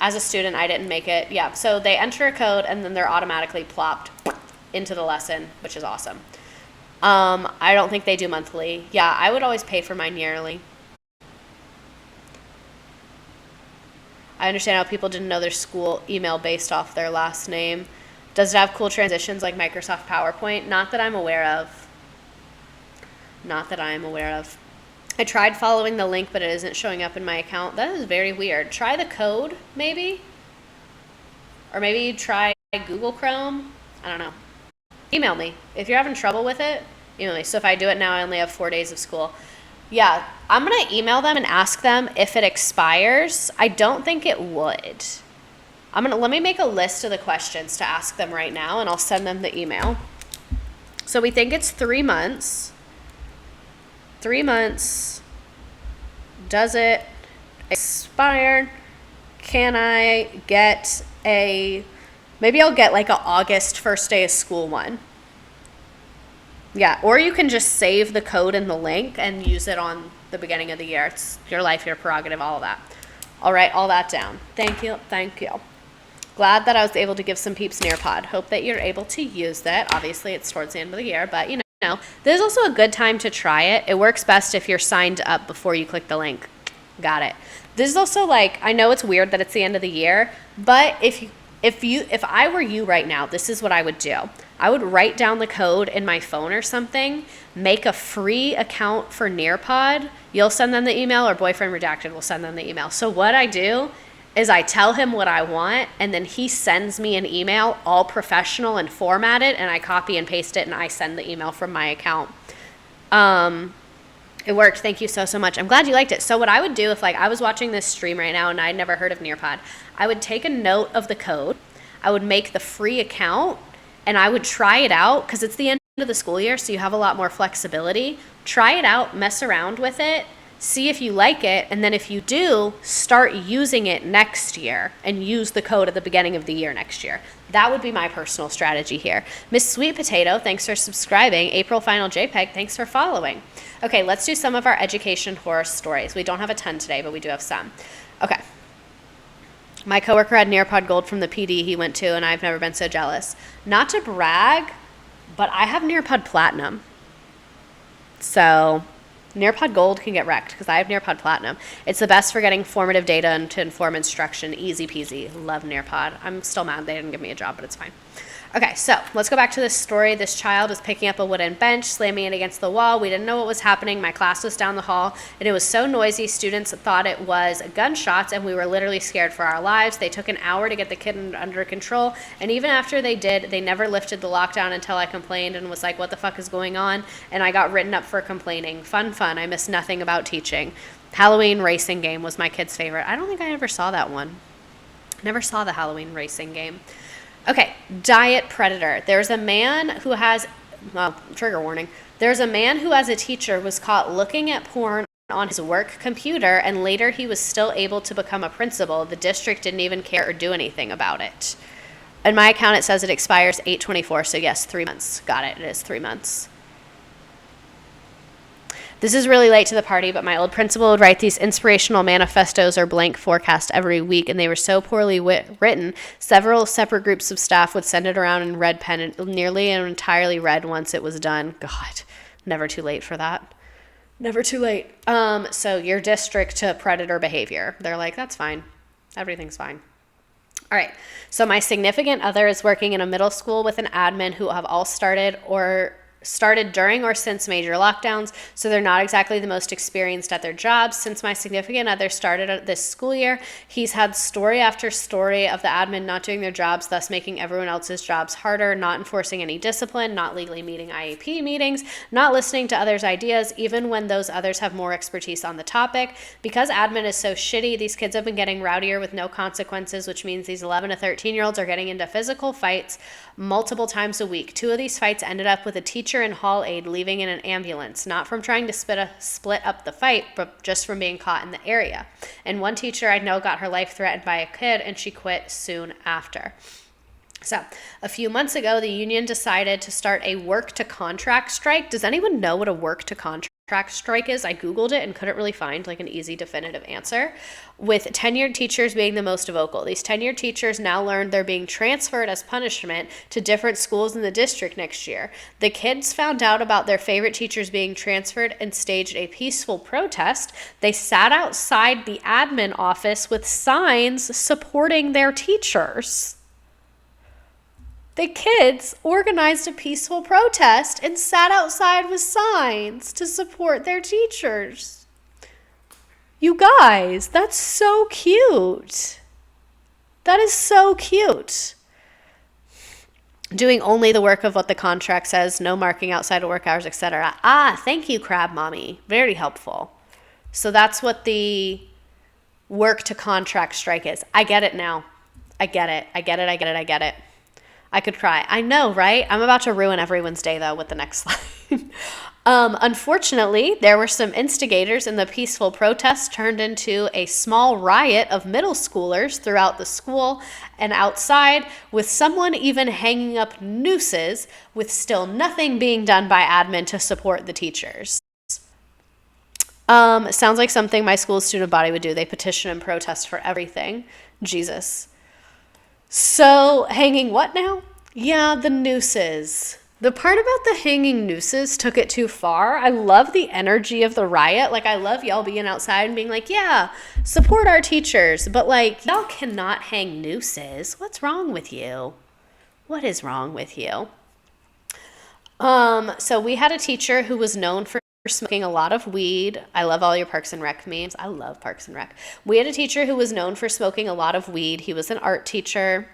Speaker 1: as a student, I didn't make it. Yeah, so they enter a code and then they're automatically plopped into the lesson, which is awesome. I don't think they do monthly. Yeah, I would always pay for mine yearly. I understand how people didn't know their school email based off their last name. Does it have cool transitions like Microsoft PowerPoint? Not that I'm aware of. Not that I'm aware of. I tried following the link, but it isn't showing up in my account. That is very weird. Try the code, maybe? Or maybe try Google Chrome. I don't know. Email me. If you're having trouble with it, email me. So if I do it now, I only have 4 days of school. Yeah, I'm going to email them and ask them if it expires. I don't think it would. Let me make a list of the questions to ask them right now, and I'll send them the email. So we think it's 3 months. 3 months. Does it expire? Can I get maybe I'll get like a August first day of school one. Yeah, or you can just save the code in the link and use it on the beginning of the year. It's your life, your prerogative, all of that. I'll write all that down. Thank you. Glad that I was able to give some peeps Nearpod. Hope that you're able to use that. Obviously, it's towards the end of the year, but you know, this is also a good time to try it. It works best if you're signed up before you click the link. Got it. This is also like, I know it's weird that it's the end of the year, but if I were you right now, this is what I would do. I would write down the code in my phone or something, make a free account for Nearpod. You'll send them the email, or Boyfriend Redacted will send them the email. So what I do is I tell him what I want, and then he sends me an email, all professional and formatted, and I copy and paste it, and I send the email from my account. It worked. Thank you so much. I'm glad you liked it. So what I would do if like I was watching this stream right now and I'd never heard of Nearpod, I would take a note of the code. I would make the free account and I would try it out because it's the end of the school year, so you have a lot more flexibility. Try it out, mess around with it, see if you like it, and then if you do, start using it next year and use the code at the beginning of the year next year. That would be my personal strategy here. Miss Sweet Potato, thanks for subscribing. April Final JPEG, thanks for following. Okay, let's do some of our education horror stories. We don't have a ton today, but we do have some. Okay. My coworker had Nearpod Gold from the PD he went to, and I've never been so jealous. Not to brag, but I have Nearpod Platinum. So Nearpod Gold can get wrecked because I have Nearpod Platinum. It's the best for getting formative data and to inform instruction. Easy peasy. Love Nearpod. I'm still mad they didn't give me a job, but it's fine. Okay, so let's go back to this story. This child was picking up a wooden bench, slamming it against the wall. We didn't know what was happening. My class was down the hall, and it was so noisy, students thought it was gunshots, and we were literally scared for our lives. They took an hour to get the kid under control, and even after they did, they never lifted the lockdown until I complained and was like, what the fuck is going on? And I got written up for complaining. Fun. I miss nothing about teaching. Halloween racing game was my kid's favorite. I don't think I ever saw that one. Never saw the Halloween racing game. Okay, diet predator. There's a man who has, well, trigger warning. There's a man who as a teacher was caught looking at porn on his work computer, and later he was still able to become a principal. The district didn't even care or do anything about it. In my account, it says it expires 8/24, so yes, 3 months. Got it, it is 3 months. This is really late to the party, but my old principal would write these inspirational manifestos or blank forecasts every week, and they were so poorly written, several separate groups of staff would send it around in red pen, and nearly and entirely read once it was done. God, never too late for that. Never too late. So your district to predator behavior. They're like, that's fine. Everything's fine. All right. So my significant other is working in a middle school with an admin who have all started during or since major lockdowns, so they're not exactly the most experienced at their jobs. Since my significant other started this school year, he's had story after story of the admin not doing their jobs, thus making everyone else's jobs harder, not enforcing any discipline, not legally meeting IEP meetings, not listening to others' ideas, even when those others have more expertise on the topic. Because admin is so shitty, these kids have been getting rowdier with no consequences, which means these 11 to 13-year-olds are getting into physical fights multiple times a week. 2 of these fights ended up with a teacher and hall aide leaving in an ambulance, not from trying to split up the fight, but just from being caught in the area. And one teacher I know got her life threatened by a kid, and she quit soon after. So a few months ago, the union decided to start a work-to-contract strike. Does anyone know what a work-to-contract strike is? I Googled it and couldn't really find like an easy definitive answer, with tenured teachers being the most vocal. These tenured teachers now learned they're being transferred as punishment to different schools in the district next year. The kids found out about their favorite teachers being transferred and staged a peaceful protest. They sat outside the admin office with signs supporting their teachers. The kids organized a peaceful protest and sat outside with signs to support their teachers. You guys, that's so cute. That is so cute. Doing only the work of what the contract says, no marking outside of work hours, etc. Ah, thank you, Crab Mommy. Very helpful. So that's what the work to contract strike is. I get it now. I get it. I could cry. I know, right? I'm about to ruin everyone's day, though, with the next slide. Unfortunately, there were some instigators, and the peaceful protest turned into a small riot of middle schoolers throughout the school and outside, with someone even hanging up nooses, with still nothing being done by admin to support the teachers. Sounds like something my school's student body would do. They petition and protest for everything. Jesus. So, hanging what now? Yeah, the nooses. The part about the hanging nooses took it too far. I love the energy of the riot. Like, I love y'all being outside and being like, yeah, support our teachers. But, like, y'all cannot hang nooses. What's wrong with you? What is wrong with you? So we had a teacher who was known for smoking a lot of weed. I love all your Parks and Rec memes. I love Parks and Rec. We had a teacher who was known for smoking a lot of weed. He was an art teacher.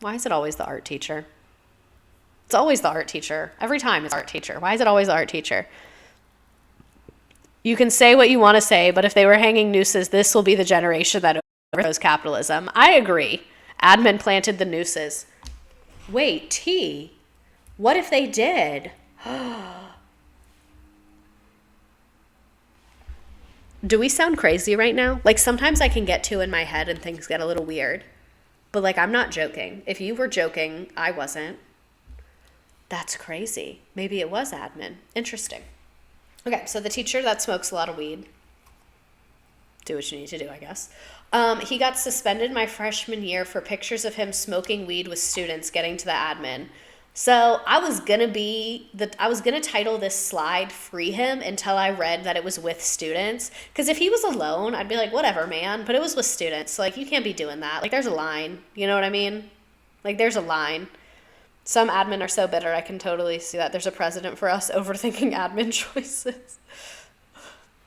Speaker 1: Why is it always the art teacher? It's always the art teacher. Every time it's art teacher. Why is it always the art teacher? You can say what you want to say, but if they were hanging nooses, this will be the generation that overthrows capitalism. I agree. Admin planted the nooses. Wait, T. What if they did? Do we sound crazy right now? Like, sometimes I can get too in my head and things get a little weird. But, like, I'm not joking. If you were joking, I wasn't. That's crazy. Maybe it was admin. Interesting. Okay, so the teacher that smokes a lot of weed, do what you need to do, I guess. He got suspended my freshman year for pictures of him smoking weed with students getting to the admin. So I was gonna title this slide "Free Him" until I read that it was with students. Because if he was alone, I'd be like, whatever, man. But it was with students, so like you can't be doing that. Like there's a line, you know what I mean? Like there's a line. Some admin are so bitter, I can totally see that. There's a precedent for us overthinking admin choices.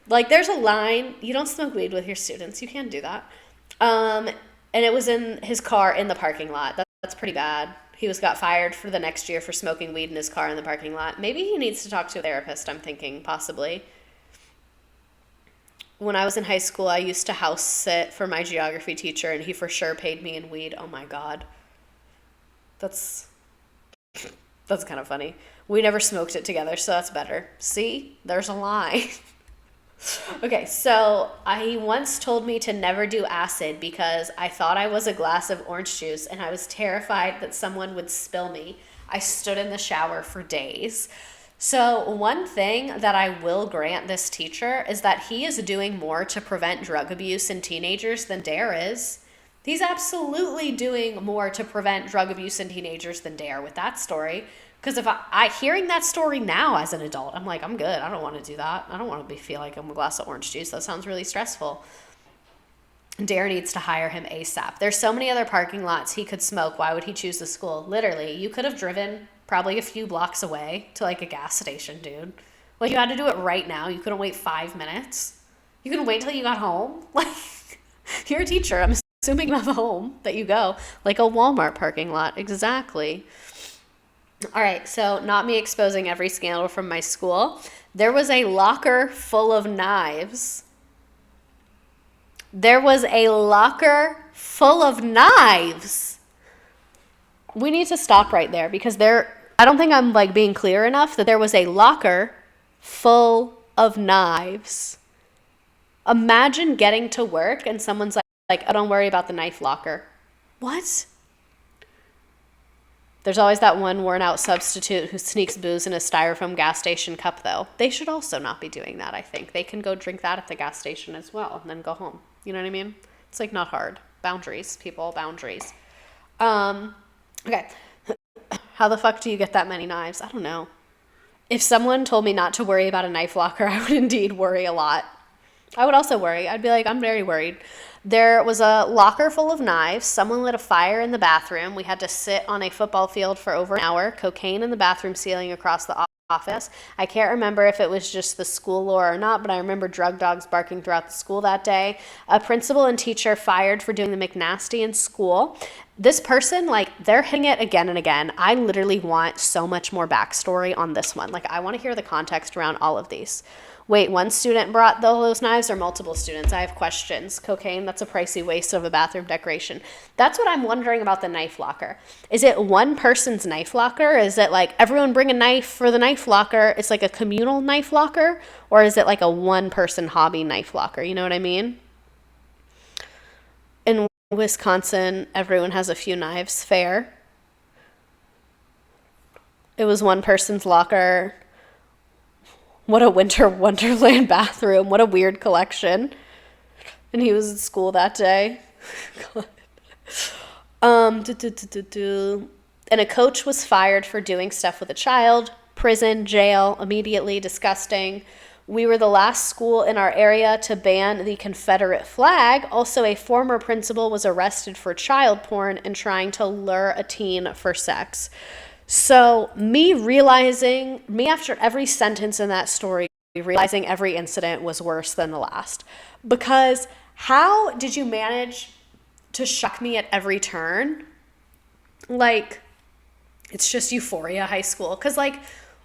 Speaker 1: Like there's a line. You don't smoke weed with your students. You can't do that. And it was in his car in the parking lot. That's pretty bad. He got fired for the next year for smoking weed in his car in the parking lot. Maybe he needs to talk to a therapist, I'm thinking, possibly. When I was in high school, I used to house sit for my geography teacher, and he for sure paid me in weed. Oh my God. That's kind of funny. We never smoked it together, so that's better. See? There's a line. Okay, so he once told me to never do acid because I thought I was a glass of orange juice and I was terrified that someone would spill me. I stood in the shower for days. So one thing that I will grant this teacher is that he is doing more to prevent drug abuse in teenagers than Dare is. He's absolutely doing more to prevent drug abuse in teenagers than Dare with that story. Because if I hearing that story now as an adult, I'm like, I'm good. I don't want to do that. I don't want to feel like I'm a glass of orange juice. That sounds really stressful. Dare needs to hire him ASAP. There's so many other parking lots he could smoke. Why would he choose the school? Literally, you could have driven probably a few blocks away to like a gas station, dude. Like you had to do it right now. You couldn't wait 5 minutes. You couldn't wait till you got home. Like you're a teacher. I'm assuming you have a home that you go. Like a Walmart parking lot. Exactly. All right, so not me exposing every scandal from my school. There was a locker full of knives. There was a locker full of knives. We need to stop right there because I don't think I'm like being clear enough that there was a locker full of knives. Imagine getting to work and someone's like, oh, don't worry about the knife locker. What? There's always that one worn out substitute who sneaks booze in a styrofoam gas station cup, though. They should also not be doing that, I think. They can go drink that at the gas station as well and then go home. You know what I mean? It's like not hard. Boundaries, people, boundaries. Okay. How the fuck do you get that many knives? I don't know. If someone told me not to worry about a knife locker, I would indeed worry a lot. I would also worry. I'd be like, I'm very worried. There was a locker full of knives. Someone lit a fire in the bathroom. We had to sit on a football field for over an hour. Cocaine in the bathroom ceiling across the office. I can't remember if it was just the school lore or not, but I remember drug dogs barking throughout the school that day. A principal and teacher fired for doing the McNasty in school. This person, like, they're hitting it again and again. I literally want so much more backstory on this one. Like, I want to hear the context around all of these. Wait, one student brought those knives or multiple students? I have questions. Cocaine, that's a pricey waste of a bathroom decoration. That's what I'm wondering about the knife locker. Is it one person's knife locker? Is it like everyone bring a knife for the knife locker? It's like a communal knife locker? Or is it like a one-person hobby knife locker? You know what I mean? In Wisconsin, everyone has a few knives. Fair. It was one person's locker. What a winter wonderland bathroom. What a weird collection. And he was at school that day. And a coach was fired for doing stuff with a child. Prison, jail, immediately, disgusting. We were the last school in our area to ban the Confederate flag. Also, a former principal was arrested for child porn and trying to lure a teen for sex. So me after every sentence in that story, realizing every incident was worse than the last. Because how did you manage to shock me at every turn? Like, it's just Euphoria High School. Because, like,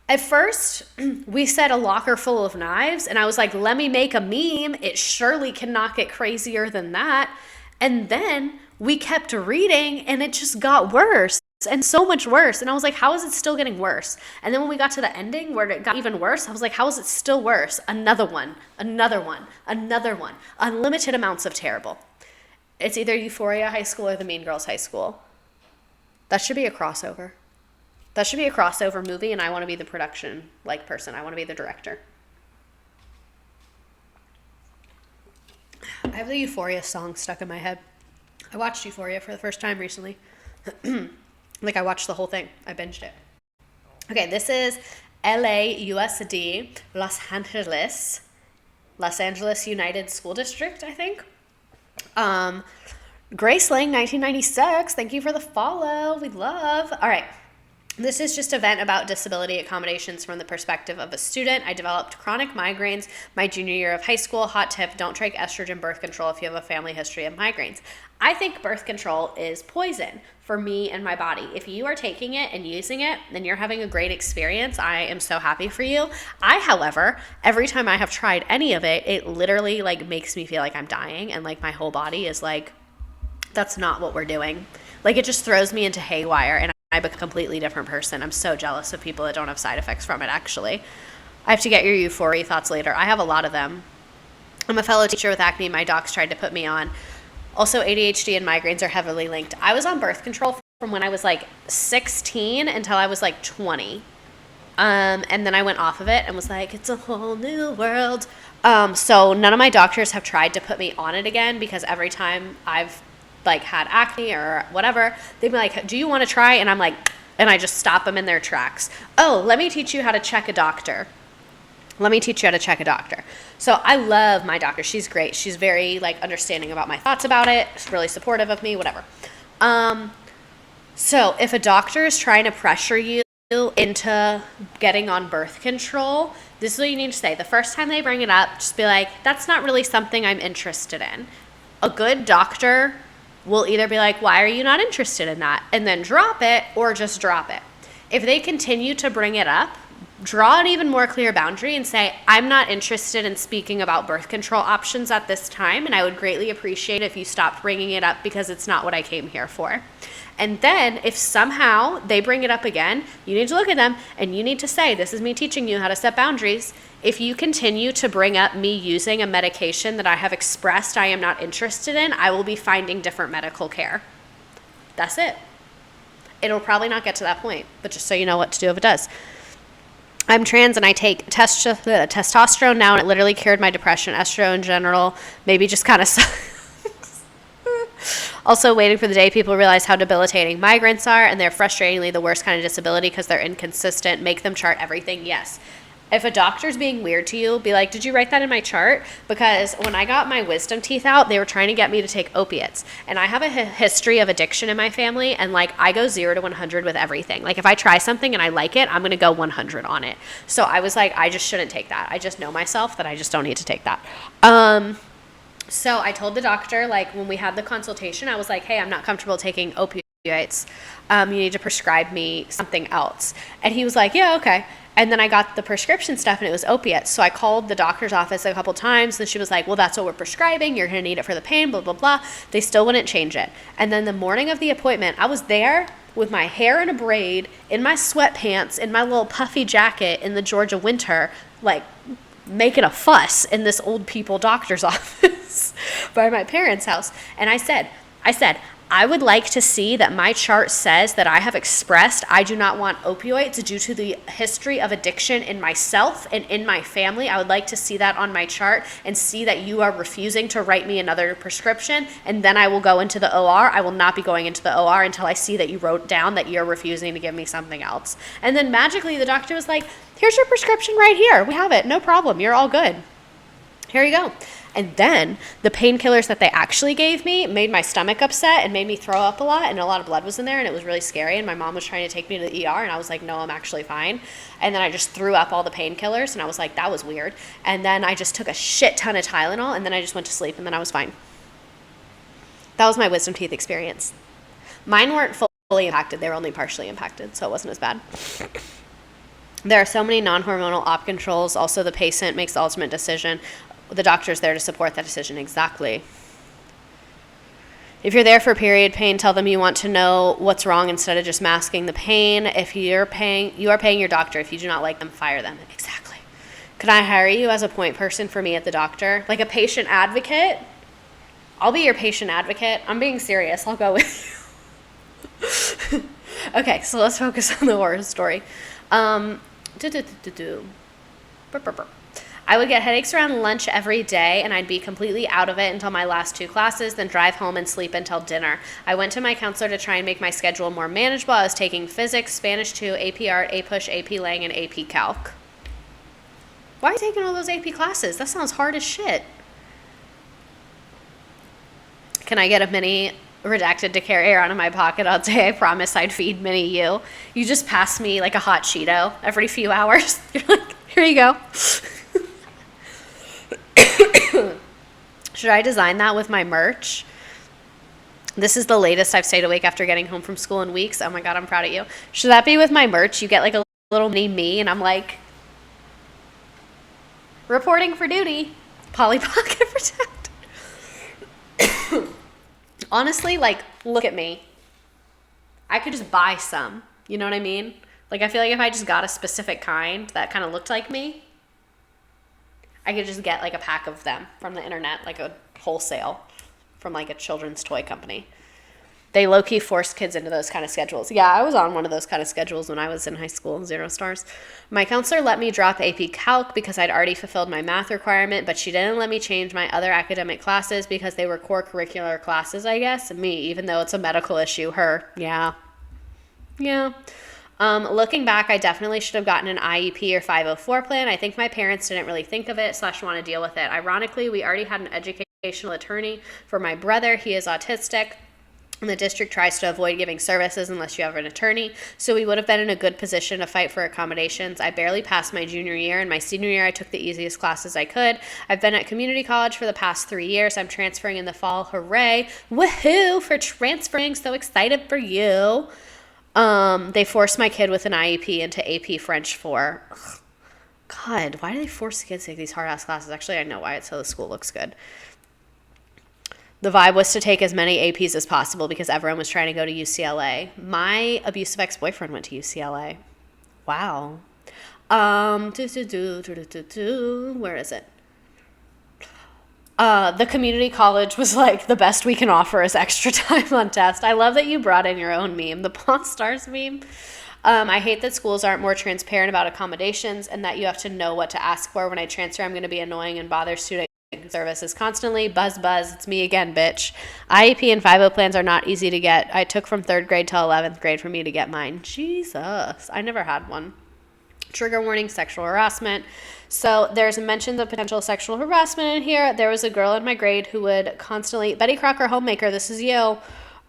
Speaker 1: at first, we said a locker full of knives, and I was like, let me make a meme. It surely cannot get crazier than that. And then we kept reading, and it just got worse. And so much worse. And I was like, how is it still getting worse? And then when we got to the ending where it got even worse, I was like, how is it still worse? Another one, another one, another one. Unlimited amounts of terrible. It's either Euphoria High School or the Mean Girls High School. That should be a crossover. That should be a crossover movie, and I want to be the production person. I want to be the director. I have the Euphoria song stuck in my head. I watched Euphoria for the first time recently. I watched the whole thing. I binged it. Okay, this is LAUSD, Los Angeles United School District, I think. Grace Lang, 1996. Thank you for the follow. We love. All right. This is just a vent about disability accommodations from the perspective of a student. I developed chronic migraines my junior year of high school. Hot tip, don't take estrogen birth control if you have a family history of migraines. I think birth control is poison for me and my body. If you are taking it and using it, then you're having a great experience. I am so happy for you. However, every time I have tried any of it, it literally makes me feel like I'm dying, and my whole body is like, that's not what we're doing. It just throws me into haywire, and I'm a completely different person. I'm so jealous of people that don't have side effects from it, actually. I have to get your Euphoria thoughts later. I have a lot of them. I'm a fellow teacher with acne. My docs tried to put me on. Also, ADHD and migraines are heavily linked. I was on birth control from when I was 16 until I was 20. And then I went off of it and was like, it's a whole new world. So none of my doctors have tried to put me on it again, because every time I've had acne or whatever, they'd be like, do you want to try? And I'm like, and I just stop them in their tracks. Oh, let me teach you how to check a doctor. So I love my doctor. She's great. She's very understanding about my thoughts about it. She's really supportive of me, whatever. So if a doctor is trying to pressure you into getting on birth control, this is what you need to say. The first time they bring it up, just be like, that's not really something I'm interested in. A good doctor will either be like, why are you not interested in that? And then drop it, or just drop it. If they continue to bring it up, draw an even more clear boundary and say, I'm not interested in speaking about birth control options at this time, and I would greatly appreciate if you stopped bringing it up because it's not what I came here for. And then if somehow they bring it up again, you need to look at them and you need to say, this is me teaching you how to set boundaries. If you continue to bring up me using a medication that I have expressed I am not interested in, I will be finding different medical care. That's it. It'll probably not get to that point, but just so you know what to do if it does. I'm trans and I take testosterone now, and it literally cured my depression. Estro in general maybe just kind of sucks. Also, waiting for the day people realize how debilitating migraines are, and they're frustratingly the worst kind of disability because they're inconsistent. Make them chart everything. Yes. If a doctor's being weird to you, be like, did you write that in my chart? Because when I got my wisdom teeth out, they were trying to get me to take opiates. And I have a history of addiction in my family. And like, I go 0 to 100 with everything. Like if I try something and I like it, I'm going to go 100 on it. So I was like, I just shouldn't take that. I just know myself that I just don't need to take that. So I told the doctor, like when we had the consultation, I was like, hey, I'm not comfortable taking opioids. You need to prescribe me something else. And he was like, yeah, okay. And then I got the prescription stuff and it was opiates. So I called the doctor's office a couple times and she was like, well, that's what we're prescribing. You're going to need it for the pain, blah, blah, blah. They still wouldn't change it. And then the morning of the appointment, I was there with my hair in a braid, in my sweatpants, in my little puffy jacket in the Georgia winter, like making a fuss in this old people doctor's office by my parents' house. And I said, I would like to see that my chart says that I have expressed I do not want opioids due to the history of addiction in myself and in my family. I would like to see that on my chart and see that you are refusing to write me another prescription, and then I will go into the OR. I will not be going into the OR until I see that you wrote down that you're refusing to give me something else. And then magically the doctor was like, here's your prescription right here. We have it. No problem. You're all good. Here you go. And then the painkillers that they actually gave me made my stomach upset and made me throw up a lot, and a lot of blood was in there, and it was really scary, and my mom was trying to take me to the ER, and I was like, no, I'm actually fine. And then I just threw up all the painkillers, and I was like, that was weird. And then I just took a shit ton of Tylenol, and then I just went to sleep, and then I was fine. That was my wisdom teeth experience. Mine weren't fully impacted. They were only partially impacted, so it wasn't as bad. There are so many non-hormonal op controls. Also, the patient makes the ultimate decision. The doctor's there to support that decision. Exactly. If you're there for period pain, tell them you want to know what's wrong instead of just masking the pain. If you are paying your doctor. If you do not like them, fire them. Exactly. Could I hire you as a point person for me at the doctor? Like a patient advocate? I'll be your patient advocate. I'm being serious. I'll go with you. Okay, so let's focus on the horror story. I would get headaches around lunch every day, and I'd be completely out of it until my last 2 classes, then drive home and sleep until dinner. I went to my counselor to try and make my schedule more manageable. I was taking physics, Spanish 2, AP Art, AP-Push, AP Lang, and AP Calc. Why are you taking all those AP classes? That sounds hard as shit. Can I get a mini Redacted to carry around in my pocket all day? I promise I'd feed mini you. You just pass me like a hot Cheeto every few hours. You're like, here you go. Should I design that with my merch? This is the latest I've stayed awake after getting home from school in weeks. Oh my God, I'm proud of you. Should that be with my merch? You get like a little mini me, and I'm like, reporting for duty. Polly Pocket Protect. Honestly, like, look at me. I could just buy some. You know what I mean? Like, I feel like if I just got a specific kind that kind of looked like me, I could just get like a pack of them from the internet, like a wholesale from like a children's toy company. They low-key forced kids into those kind of schedules. Yeah, I was on one of those kind of schedules when I was in high school, 0 stars. My counselor let me drop AP Calc because I'd already fulfilled my math requirement, but she didn't let me change my other academic classes because they were core curricular classes, I guess. Me, even though it's a medical issue. Her, yeah. Looking back, I definitely should have gotten an IEP or 504 plan. I think my parents didn't really think of it / want to deal with it. Ironically, we already had an educational attorney for my brother. He is autistic, and the district tries to avoid giving services unless you have an attorney, so we would have been in a good position to fight for accommodations. I barely passed my junior year, and my senior year I took the easiest classes I could. I've been at community college for the past 3 years. I'm transferring in the fall. Hooray! Woohoo for transferring! So excited for you. They forced my kid with an IEP into AP French 4. Ugh. God, why do they force kids to take these hard-ass classes? Actually, I know why. It's so the school looks good. The vibe was to take as many APs as possible because everyone was trying to go to UCLA. My abusive ex-boyfriend went to UCLA. Wow. Where is it? The community college was like, the best we can offer is extra time on test. I love that you brought in your own meme, the Pawn Stars meme. I hate that schools aren't more transparent about accommodations and that you have to know what to ask for. When I transfer, I'm going to be annoying and bother student services constantly. Buzz, it's me again, bitch. IEP and 5.0 plans are not easy to get. I took from 3rd grade till 11th grade for me to get mine. Jesus, I never had one. Trigger warning, sexual harassment. So there's mentions of potential sexual harassment in here. There was a girl in my grade who would constantly, Betty Crocker Homemaker, this is you.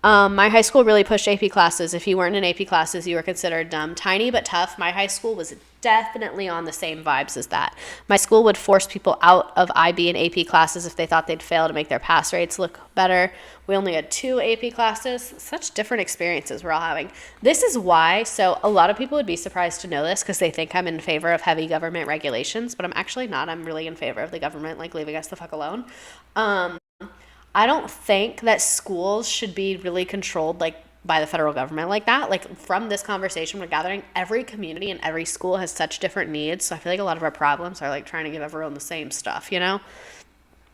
Speaker 1: My high school really pushed AP classes. If you weren't in AP classes, you were considered dumb. Tiny but tough. My high school was definitely on the same vibes as that. My school would force people out of IB and AP classes if they thought they'd fail to make their pass rates look better. We only had 2 AP classes. Such different experiences we're all having. This is why, so a lot of people would be surprised to know this because they think I'm in favor of heavy government regulations, but I'm actually not. I'm really in favor of the government, like, leaving us the fuck alone. I don't think that schools should be really controlled, like, by the federal government like that. Like, from this conversation we're gathering, every community and every school has such different needs. So I feel like a lot of our problems are, like, trying to give everyone the same stuff, you know?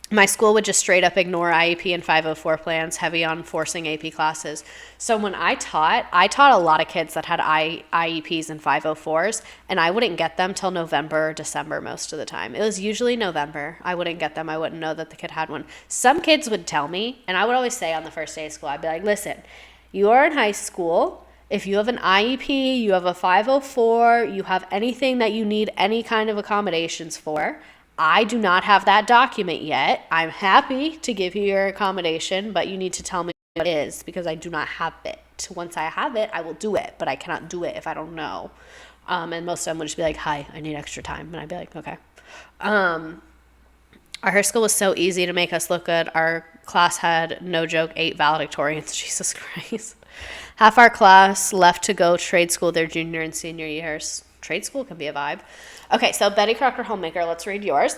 Speaker 1: My school would just straight up ignore IEP and 504 plans, heavy on forcing AP classes. So when I taught a lot of kids that had IEPs and 504s, and I wouldn't get them till November or December most of the time. It was usually November. I wouldn't get them. I wouldn't know that the kid had one. Some kids would tell me, and I would always say on the first day of school, I'd be like, listen, you are in high school. If you have an IEP, you have a 504, you have anything that you need any kind of accommodations for, I do not have that document yet. I'm happy to give you your accommodation, but you need to tell me what it is because I do not have it. Once I have it, I will do it, but I cannot do it if I don't know. And most of them would just be like, hi, I need extra time. And I'd be like, okay. Our school was so easy to make us look good. Our class had, no joke, 8 valedictorians. Jesus Christ. Half our class left to go trade school their junior and senior years. Trade school can be a vibe. Okay, so Betty Crocker Homemaker, let's read yours.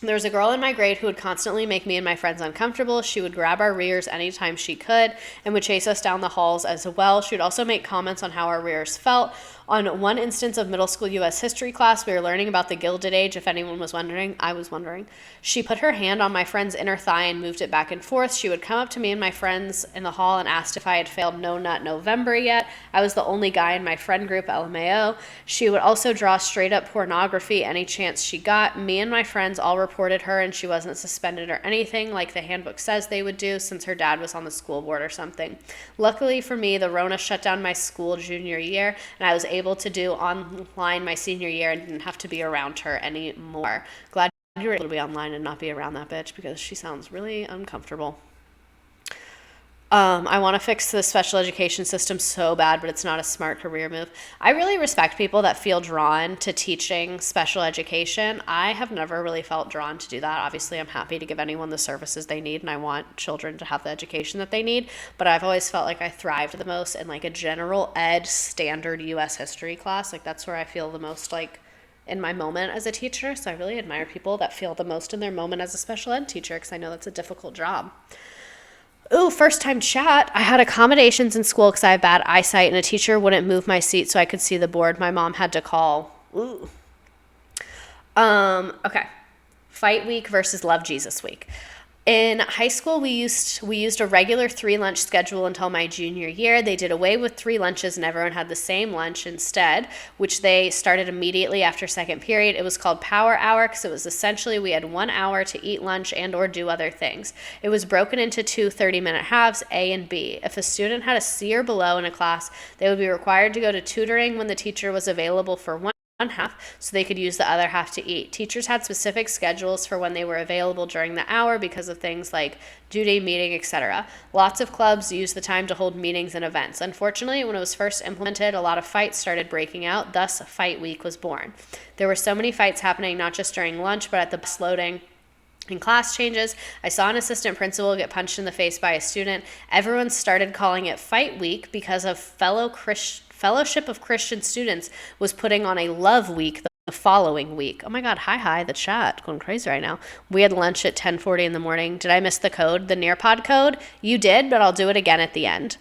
Speaker 1: There was a girl in my grade who would constantly make me and my friends uncomfortable. She would grab our rears anytime she could and would chase us down the halls as well. She would also make comments on how our rears felt. On one instance of middle school U.S. history class, we were learning about the Gilded Age. If anyone was wondering, I was wondering. She put her hand on my friend's inner thigh and moved it back and forth. She would come up to me and my friends in the hall and asked if I had failed No Nut November yet. I was the only guy in my friend group, LMAO. She would also draw straight up pornography any chance she got. Me and my friends all reported her, and she wasn't suspended or anything like the handbook says they would do since her dad was on the school board or something. Luckily for me, the Rona shut down my school junior year, and I was able to do online my senior year and didn't have to be around her anymore. Glad you were able to be online and not be around that bitch because she sounds really uncomfortable. I want to fix the special education system so bad, but it's not a smart career move. I really respect people that feel drawn to teaching special education. I have never really felt drawn to do that. Obviously, I'm happy to give anyone the services they need, and I want children to have the education that they need, but I've always felt like I thrived the most in like a general ed standard U.S. history class. Like that's where I feel the most like in my moment as a teacher. So I really admire people that feel the most in their moment as a special ed teacher because I know that's a difficult job. Ooh, first time chat. I had accommodations in school because I have bad eyesight and a teacher wouldn't move my seat so I could see the board. My mom had to call. Ooh. Okay. Fight week versus love Jesus week. In high school, we used a regular 3 lunch schedule until my junior year. They did away with 3 lunches and everyone had the same lunch instead, which they started immediately after second period. It was called Power Hour because it was essentially we had 1 hour to eat lunch and or do other things. It was broken into 2 30-minute halves, A and B. If a student had a C or below in a class, they would be required to go to tutoring when the teacher was available for one half so they could use the other half to eat. Teachers had specific schedules for when they were available during the hour because of things like due date meeting, etc. Lots of clubs used the time to hold meetings and events. Unfortunately, when it was first implemented, a lot of fights started breaking out, thus Fight Week was born. There were so many fights happening not just during lunch but at the bus loading and class changes. I saw an assistant principal get punched in the face by a student. Everyone started calling it Fight Week because of Fellowship of Christian Students was putting on a love week the following week. Oh my God, hi, the chat going crazy right now. We had lunch at 10:40 in the morning. Did I miss the code, the Nearpod code? You did, but I'll do it again at the end.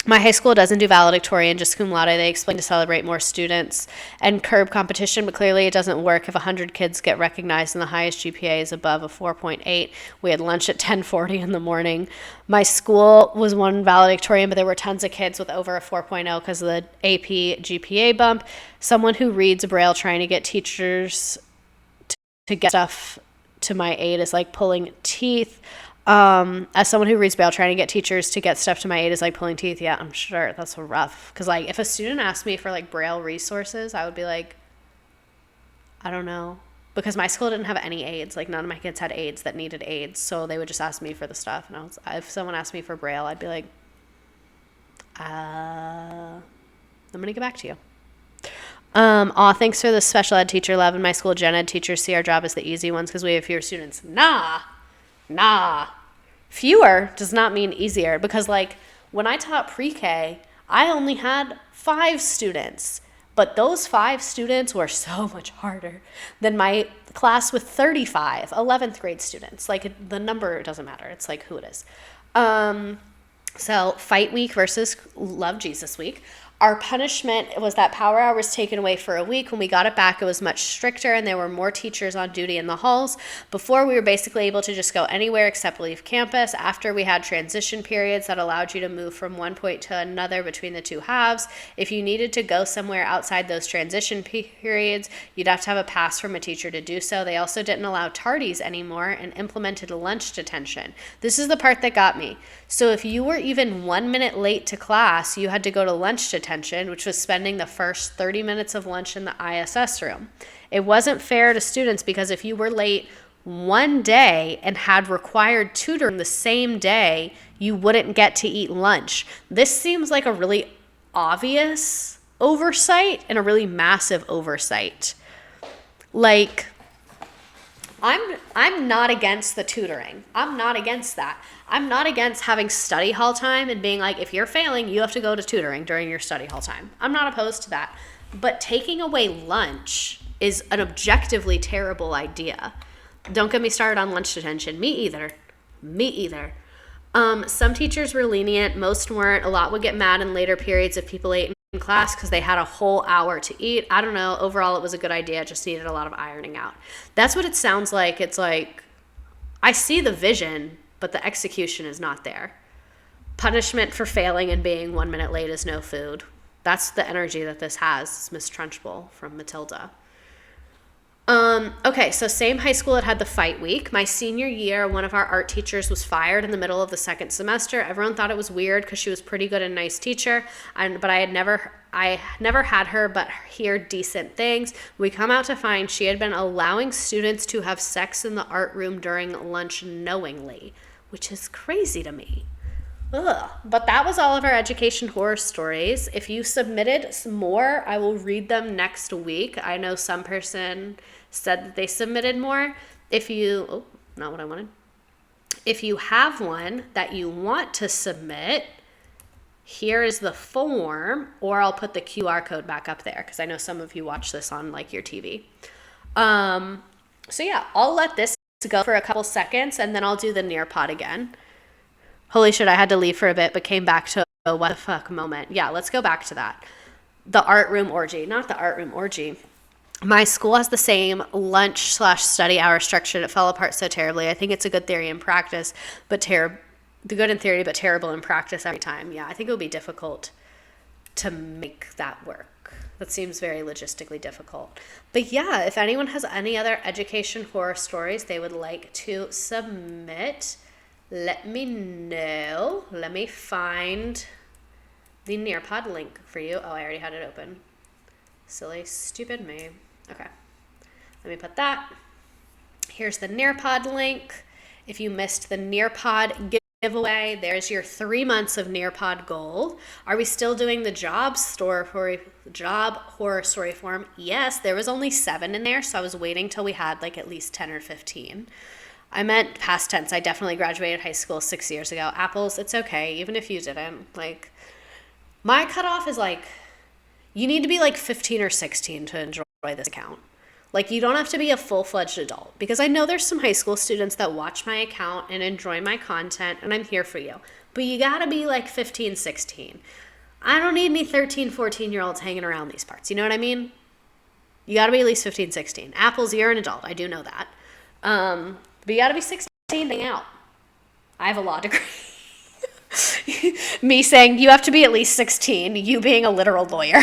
Speaker 1: My high school doesn't do valedictorian, just cum laude. They explain to celebrate more students and curb competition, but clearly it doesn't work if 100 kids get recognized and the highest GPA is above a 4.8. We had lunch at 10:40 in the morning. My school was one valedictorian, but there were tons of kids with over a 4.0 because of the AP GPA bump. Someone who reads Braille trying to get teachers to get stuff to my aid is like pulling teeth. As someone who reads Braille, trying to get teachers to get stuff to my aid is like pulling teeth. Yeah, I'm sure that's rough. Because like if a student asked me for like Braille resources, I would be like, I don't know. Because my school didn't have any aids. Like none of my kids had aids that needed aids. So they would just ask me for the stuff. And if someone asked me for Braille, I'd be like, I'm going to get back to you. Thanks for the special ed teacher love. In my school, gen ed teachers see our job as the easy ones because we have fewer students. Nah. Fewer does not mean easier, because like when I taught pre-K, I only had 5 students, but those 5 students were so much harder than my class with 35 11th grade students. Like the number doesn't matter. It's like who it is. So fight week versus love Jesus week. Our punishment was that power hour was taken away for a week. When we got it back, it was much stricter, and there were more teachers on duty in the halls. Before, we were basically able to just go anywhere except leave campus. After, we had transition periods that allowed you to move from one point to another between the 2 halves. If you needed to go somewhere outside those transition periods, you'd have to have a pass from a teacher to do so. They also didn't allow tardies anymore and implemented lunch detention. This is the part that got me. So if you were even 1 minute late to class, you had to go to lunch detention, which was spending the first 30 minutes of lunch in the ISS room. It wasn't fair to students because if you were late one day and had required tutoring the same day, you wouldn't get to eat lunch. This seems like a really obvious oversight and a really massive oversight. Like, I'm not against the tutoring. I'm not against that. I'm not against having study hall time and being like, if you're failing, you have to go to tutoring during your study hall time. I'm not opposed to that. But taking away lunch is an objectively terrible idea. Don't get me started on lunch detention. Me either. Some teachers were lenient. Most weren't. A lot would get mad in later periods if people ate in class because they had a whole hour to eat. I don't know. Overall, it was a good idea. It just needed a lot of ironing out. That's what it sounds like. It's like, I see the vision, but the execution is not there. Punishment for failing and being 1 minute late is no food. That's the energy that this has. It's Miss Trunchbull from Matilda. Okay, so same high school that had the fight week. My senior year, one of our art teachers was fired in the middle of the second semester. Everyone thought it was weird because she was pretty good and nice teacher, but I never had her but hear decent things. We come out to find she had been allowing students to have sex in the art room during lunch knowingly, which is crazy to me. Ugh. But that was all of our education horror stories. If you submitted some more, I will read them next week. I know some person said that they submitted more. Not what I wanted. If you have one that you want to submit, here is the form, or I'll put the QR code back up there because I know some of you watch this on like your TV. So yeah, I'll let this go for a couple seconds and then I'll do the Nearpod again. Holy shit, I had to leave for a bit, but came back to a what the fuck moment. Yeah, let's go back to that. The art room orgy, not the art room orgy. My school has the same lunch/study hour structure that fell apart so terribly. I think it's a good theory in practice, but the good in theory, but terrible in practice every time. Yeah, I think it would be difficult to make that work. That seems very logistically difficult. But yeah, if anyone has any other education horror stories they would like to submit, let me know. Let me find the Nearpod link for you. Oh, I already had it open. Silly, stupid me. Okay. Let me put that. Here's the Nearpod link. If you missed the Nearpod giveaway, there's your 3 months of Nearpod Gold. Are we still doing the job horror story form? Yes, there was only 7 in there, so I was waiting till we had like at least 10 or 15. I meant past tense. I definitely graduated high school 6 years ago. Apples, it's okay, even if you didn't. Like, my cutoff is like, you need to be like 15 or 16 to enjoy this account. Like, you don't have to be a full-fledged adult, because I know there's some high school students that watch my account and enjoy my content, and I'm here for you. But you gotta be like 15, 16. I don't need any 13, 14-year-olds hanging around these parts. You know what I mean? You gotta be at least 15, 16. Apples, you're an adult. I do know that. But you gotta be 16 to hang out. I have a law degree. Me saying you have to be at least 16, you being a literal lawyer.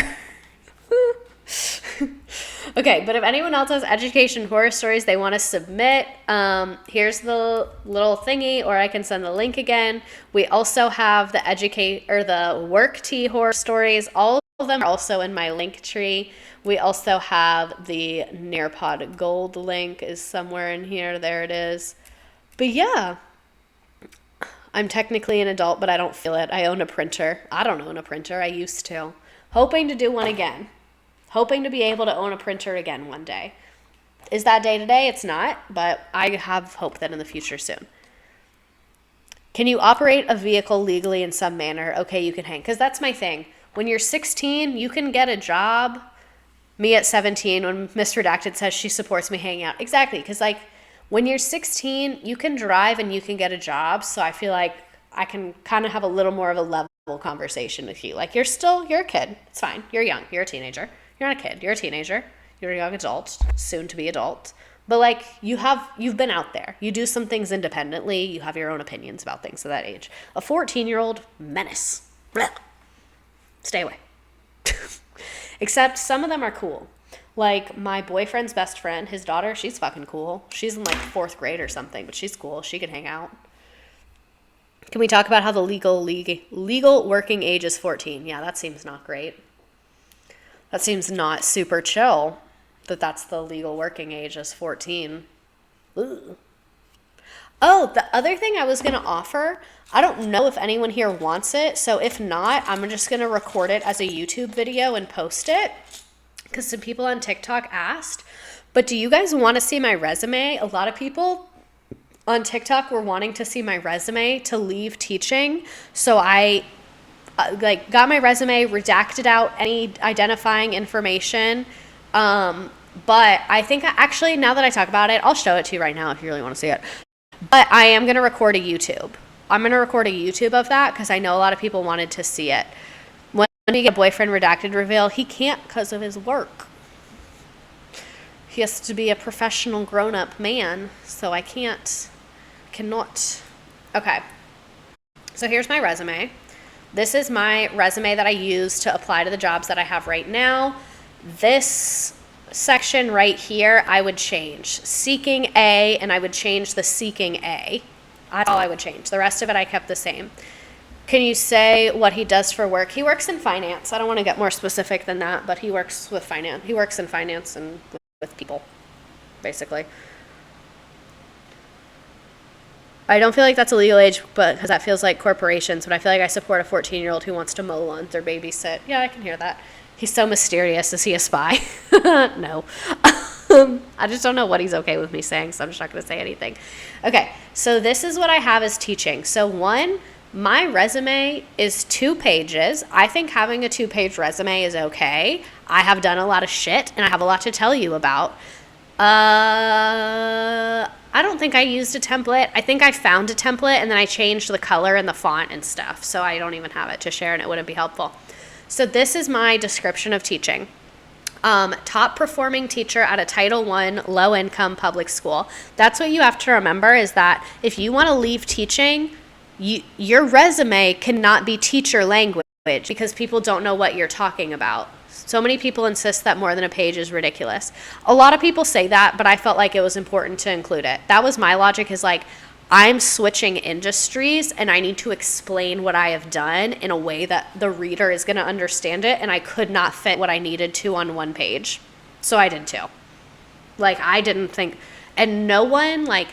Speaker 1: Okay, but if anyone else has education horror stories they want to submit, here's the little thingy, or I can send the link again. We also have the work tea horror stories. All of them are also in my link tree. We also have the Nearpod Gold link is somewhere in here. There it is. But yeah, I'm technically an adult, but I don't feel it. I own a printer. I don't own a printer. I used to. Hoping to do one again. Hoping to be able to own a printer again one day. Is that day today? It's not, but I have hope that in the future soon. Can you operate a vehicle legally in some manner? Okay, you can hang. Because that's my thing. When you're 16, you can get a job. Me at 17, when Miss Redacted says she supports me hanging out. Exactly, because like when you're 16, you can drive and you can get a job. So I feel like I can kind of have a little more of a level conversation with you. Like you're a kid. It's fine. You're young. You're a teenager. You're not a kid. You're a teenager. You're a young adult, soon to be adult. But like you've been out there. You do some things independently. You have your own opinions about things at that age. A 14-year-old menace. Blah. Stay away. Except some of them are cool. Like my boyfriend's best friend, his daughter, she's fucking cool. She's in like 4th grade or something, but she's cool. She can hang out. Can we talk about how the legal working age is 14? Yeah, that seems not great. That seems not super chill that's the legal working age is 14. Ooh. Oh, the other thing I was going to offer, I don't know if anyone here wants it, so if not, I'm just going to record it as a YouTube video and post it, because some people on TikTok asked. But do you guys want to see my resume? A lot of people on TikTok were wanting to see my resume to leave teaching, so I got my resume, redacted out any identifying information, but I think actually now that I talk about it, I'll show it to you right now if you really want to see it. But I am going to record a YouTube. I'm going to record a YouTube of that because I know a lot of people wanted to see it. When you get boyfriend redacted reveal, he can't because of his work. He has to be a professional grown-up man, so I cannot. Okay. So here's my resume. This is my resume that I use to apply to the jobs that I have right now. This section right here, I would change seeking A, and I would change the seeking A. That's all I would change. The rest of it I kept the same. Can you say what he does for work? He works in finance. I don't want to get more specific than that, but he works with finance. He works in finance and with people, basically. I don't feel like that's a legal age, but because that feels like corporations, but I feel like I support a 14-year-old who wants to mow lawns or babysit. Yeah, I can hear that. He's so mysterious. Is he a spy? No. I just don't know what he's okay with me saying, so I'm just not going to say anything. Okay, so this is what I have as teaching. So one, my resume is 2 pages. I think having a 2-page resume is okay. I have done a lot of shit, and I have a lot to tell you about. I don't think I used a template. I think I found a template, and then I changed the color and the font and stuff, so I don't even have it to share, and it wouldn't be helpful. So this is my description of teaching. Top performing teacher at a Title I low-income public school. That's what you have to remember, is that if you want to leave teaching, your resume cannot be teacher language because people don't know what you're talking about. So many people insist that more than a page is ridiculous. A lot of people say that, but I felt like it was important to include it. That was my logic, is like, I'm switching industries and I need to explain what I have done in a way that the reader is going to understand it, and I could not fit what I needed to on 1 page. So I did 2. Like, I didn't think, and no one, like,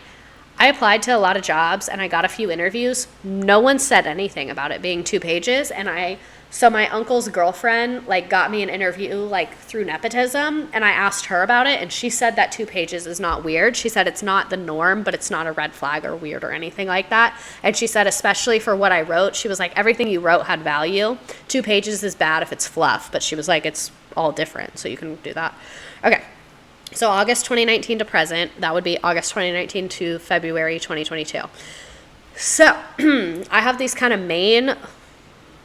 Speaker 1: I applied to a lot of jobs and I got a few interviews. No one said anything about it being 2 pages, and so my uncle's girlfriend, like, got me an interview, like, through nepotism, and I asked her about it, and she said that 2 pages is not weird. She said it's not the norm, but it's not a red flag or weird or anything like that. And she said, especially for what I wrote, she was like, everything you wrote had value. 2 pages is bad if it's fluff, but she was like, it's all different, so you can do that. Okay. So August 2019 to present, that would be August 2019 to February 2022. So I have these kind of main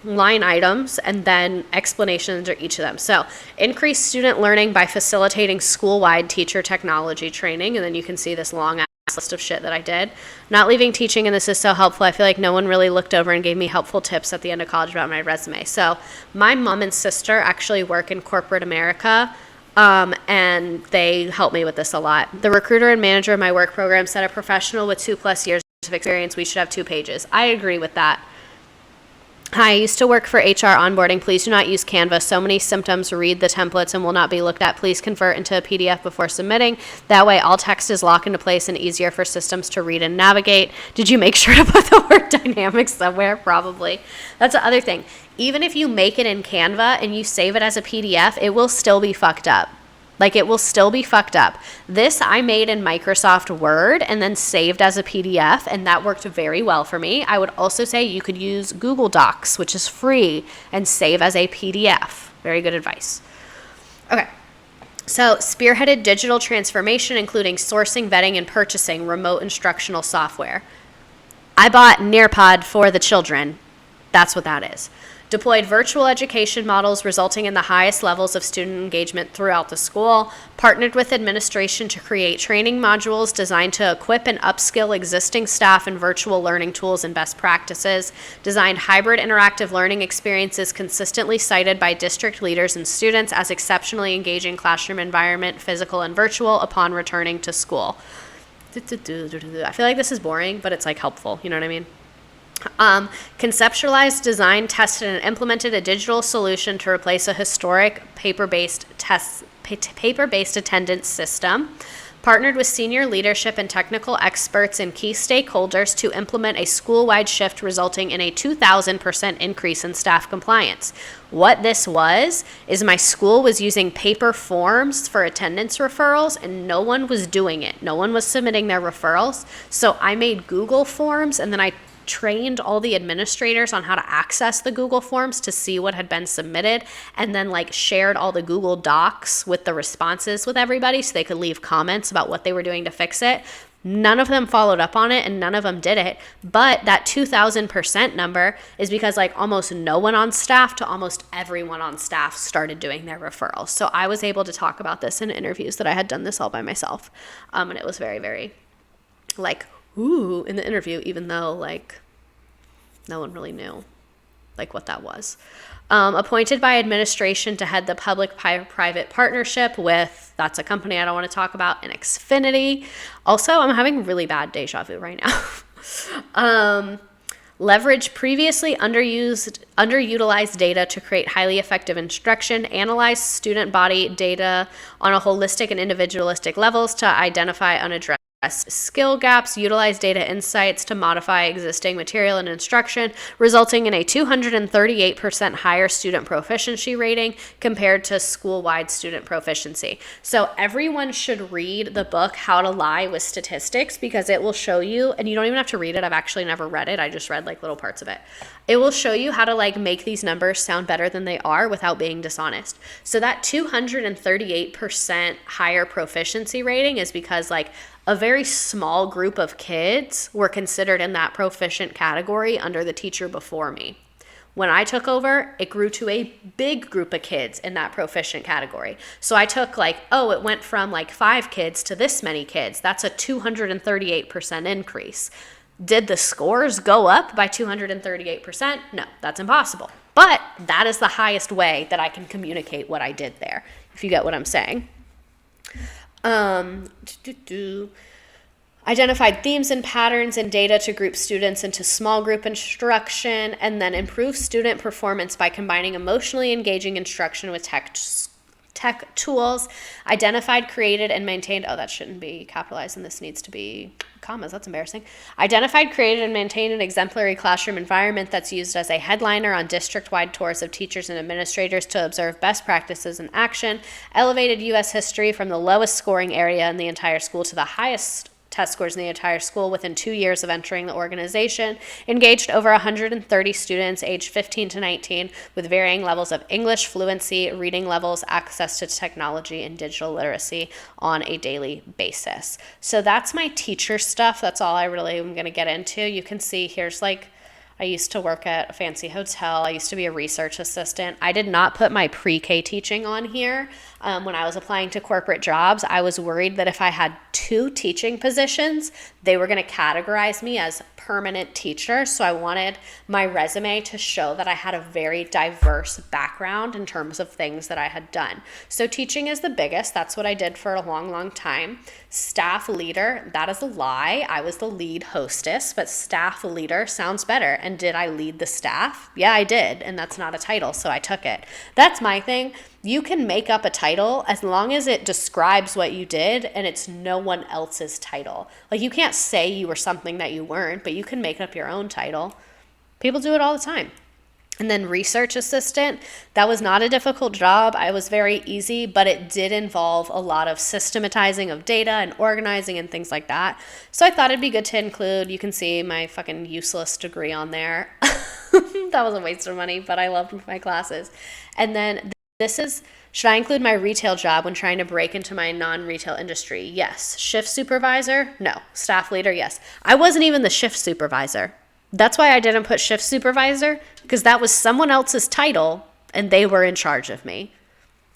Speaker 1: line items and then explanations for each of them. So increase student learning by facilitating school-wide teacher technology training. And then you can see this long ass list of shit that I did. Not leaving teaching, and this is so helpful. I feel like no one really looked over and gave me helpful tips at the end of college about my resume. So my mom and sister actually work in corporate America. And they help me with this a lot. The recruiter and manager of my work program said a professional with 2+ years of experience, we should have 2 pages. I agree with that. Hi, I used to work for HR onboarding. Please do not use Canva. So many symptoms. Read the templates and will not be looked at. Please convert into a PDF before submitting. That way all text is locked into place and easier for systems to read and navigate. Did you make sure to put the word dynamic somewhere? Probably. That's the other thing. Even if you make it in Canva and you save it as a PDF, it will still be fucked up. Like, it will still be fucked up. This I made in Microsoft Word and then saved as a PDF, and that worked very well for me. I would also say you could use Google Docs, which is free, and save as a PDF. Very good advice. Okay. So, spearheaded digital transformation, including sourcing, vetting, and purchasing remote instructional software. I bought Nearpod for the children. That's what that is. Deployed virtual education models resulting in the highest levels of student engagement throughout the school, partnered with administration to create training modules designed to equip and upskill existing staff in virtual learning tools and best practices, designed hybrid interactive learning experiences consistently cited by district leaders and students as exceptionally engaging classroom environment, physical and virtual, upon returning to school. I feel like this is boring, but it's like helpful, you know what I mean? Conceptualized, designed, tested, and implemented a digital solution to replace a historic paper-based attendance system. Partnered with senior leadership and technical experts and key stakeholders to implement a school-wide shift resulting in a 2,000% increase in staff compliance. What this was is my school was using paper forms for attendance referrals and no one was doing it. No one was submitting their referrals. So I made Google Forms and then I trained all the administrators on how to access the Google Forms to see what had been submitted, and then like shared all the Google Docs with the responses with everybody so they could leave comments about what they were doing to fix it. None of them followed up on it and none of them did it. But that 2,000% number is because like almost no one on staff to almost everyone on staff started doing their referrals. So I was able to talk about this in interviews that I had done this all by myself. And it was very, very like, ooh, in the interview, even though like no one really knew like what that was. Appointed by administration to head the public-private partnership with, that's a company I don't want to talk about, and Xfinity. Also, I'm having really bad deja vu right now. Leverage previously underutilized data to create highly effective instruction, analyze student body data on a holistic and individualistic levels to identify unaddressed skill gaps, utilize data insights to modify existing material and instruction, resulting in a 238% higher student proficiency rating compared to school-wide student proficiency. So everyone should read the book, How to Lie with Statistics, because it will show you, and you don't even have to read it. I've actually never read it. I just read like little parts of it. It will show you how to like make these numbers sound better than they are without being dishonest. So that 238% higher proficiency rating is because like a very small group of kids were considered in that proficient category under the teacher before me. When I took over, it grew to a big group of kids in that proficient category. So I took like, it went from like 5 kids to this many kids. That's a 238% increase. Did the scores go up by 238%? No, that's impossible. But that is the highest way that I can communicate what I did there, if you get what I'm saying. Identified themes and patterns and data to group students into small group instruction, and then improve student performance by combining emotionally engaging instruction with tech tools. Identified, created, and maintained, that shouldn't be capitalized and this needs to be commas, that's embarrassing. Identified, created, and maintained an exemplary classroom environment that's used as a headliner on district-wide tours of teachers and administrators to observe best practices in action. Elevated U.S. history from the lowest scoring area in the entire school to the highest test scores in the entire school within 2 years of entering the organization. Engaged over 130 students aged 15 to 19 with varying levels of English fluency, reading levels, access to technology, and digital literacy on a daily basis. So that's my teacher stuff. That's all I really am going to get into. You can see here's like I used to work at a fancy hotel. I used to be a research assistant. I did not put my pre-K teaching on here. When I was applying to corporate jobs, I was worried that if I had 2 teaching positions, they were going to categorize me as permanent teacher. So I wanted my resume to show that I had a very diverse background in terms of things that I had done. So teaching is the biggest. That's what I did for a long, long time. Staff leader, that is a lie. I was the lead hostess, but staff leader sounds better. And did I lead the staff? Yeah, I did. And that's not a title, so I took it. That's my thing. You can make up a title as long as it describes what you did and it's no one else's title. Like, you can't say you were something that you weren't, but you can make up your own title. People do it all the time. And then research assistant, that was not a difficult job. I was very easy, but it did involve a lot of systematizing of data and organizing and things like that. So I thought it'd be good to include. You can see my fucking useless degree on there. That was a waste of money, but I loved my classes. And then this is, should I include my retail job when trying to break into my non-retail industry? Yes. Shift supervisor? No. Staff leader? Yes. I wasn't even the shift supervisor. That's why I didn't put shift supervisor, because that was someone else's title and they were in charge of me.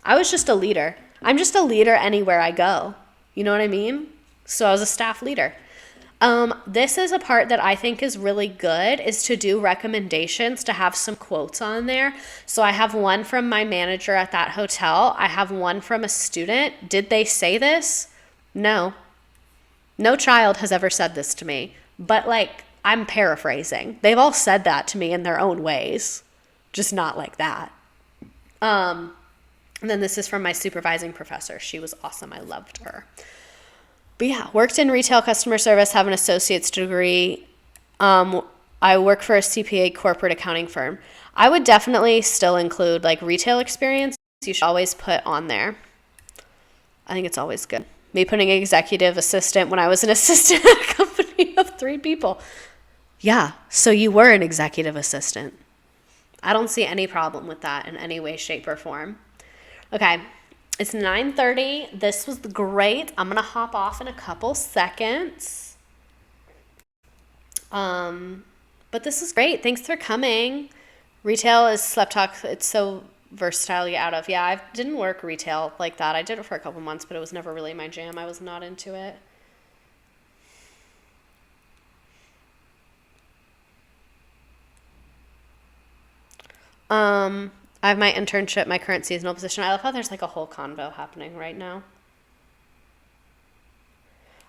Speaker 1: I was just a leader. I'm just a leader anywhere I go. You know what I mean? So I was a staff leader. This is a part that I think is really good, is to do recommendations, to have some quotes on there. So I have one from my manager at that hotel. I have one from a student. Did they say this? No. No child has ever said this to me. But like, I'm paraphrasing. They've all said that to me in their own ways, just not like that. And then this is from my supervising professor. She was awesome. I loved her. But yeah, worked in retail customer service, have an associate's degree. I work for a CPA corporate accounting firm. I would definitely still include like retail experience. You should always put on there. I think it's always good. Me putting executive assistant when I was an assistant at a company of 3 people. Yeah, so you were an executive assistant. I don't see any problem with that in any way, shape, or form. Okay. It's 9:30. This was great. I'm going to hop off in a couple seconds. But this is great. Thanks for coming. Retail is slept talk. It's so versatile to get out of. Yeah, I didn't work retail like that. I did it for a couple months, but it was never really my jam. I was not into it. I have my internship, my current seasonal position. I love how there's like a whole convo happening right now.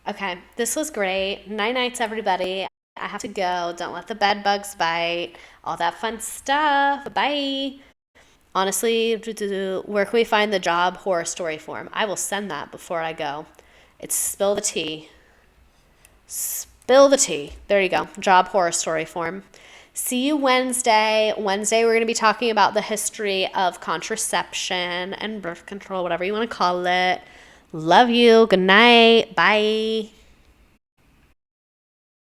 Speaker 1: Okay, this was great. Night nights, everybody. I have to go. Don't let the bed bugs bite. All that fun stuff. Bye. Honestly, where can we find the job horror story form? I will send that before I go. It's spill the tea. Spill the tea. There you go. Job horror story form. See you Wednesday. Wednesday, we're going to be talking about the history of contraception and birth control, whatever you want to call it. Love you. Good night. Bye.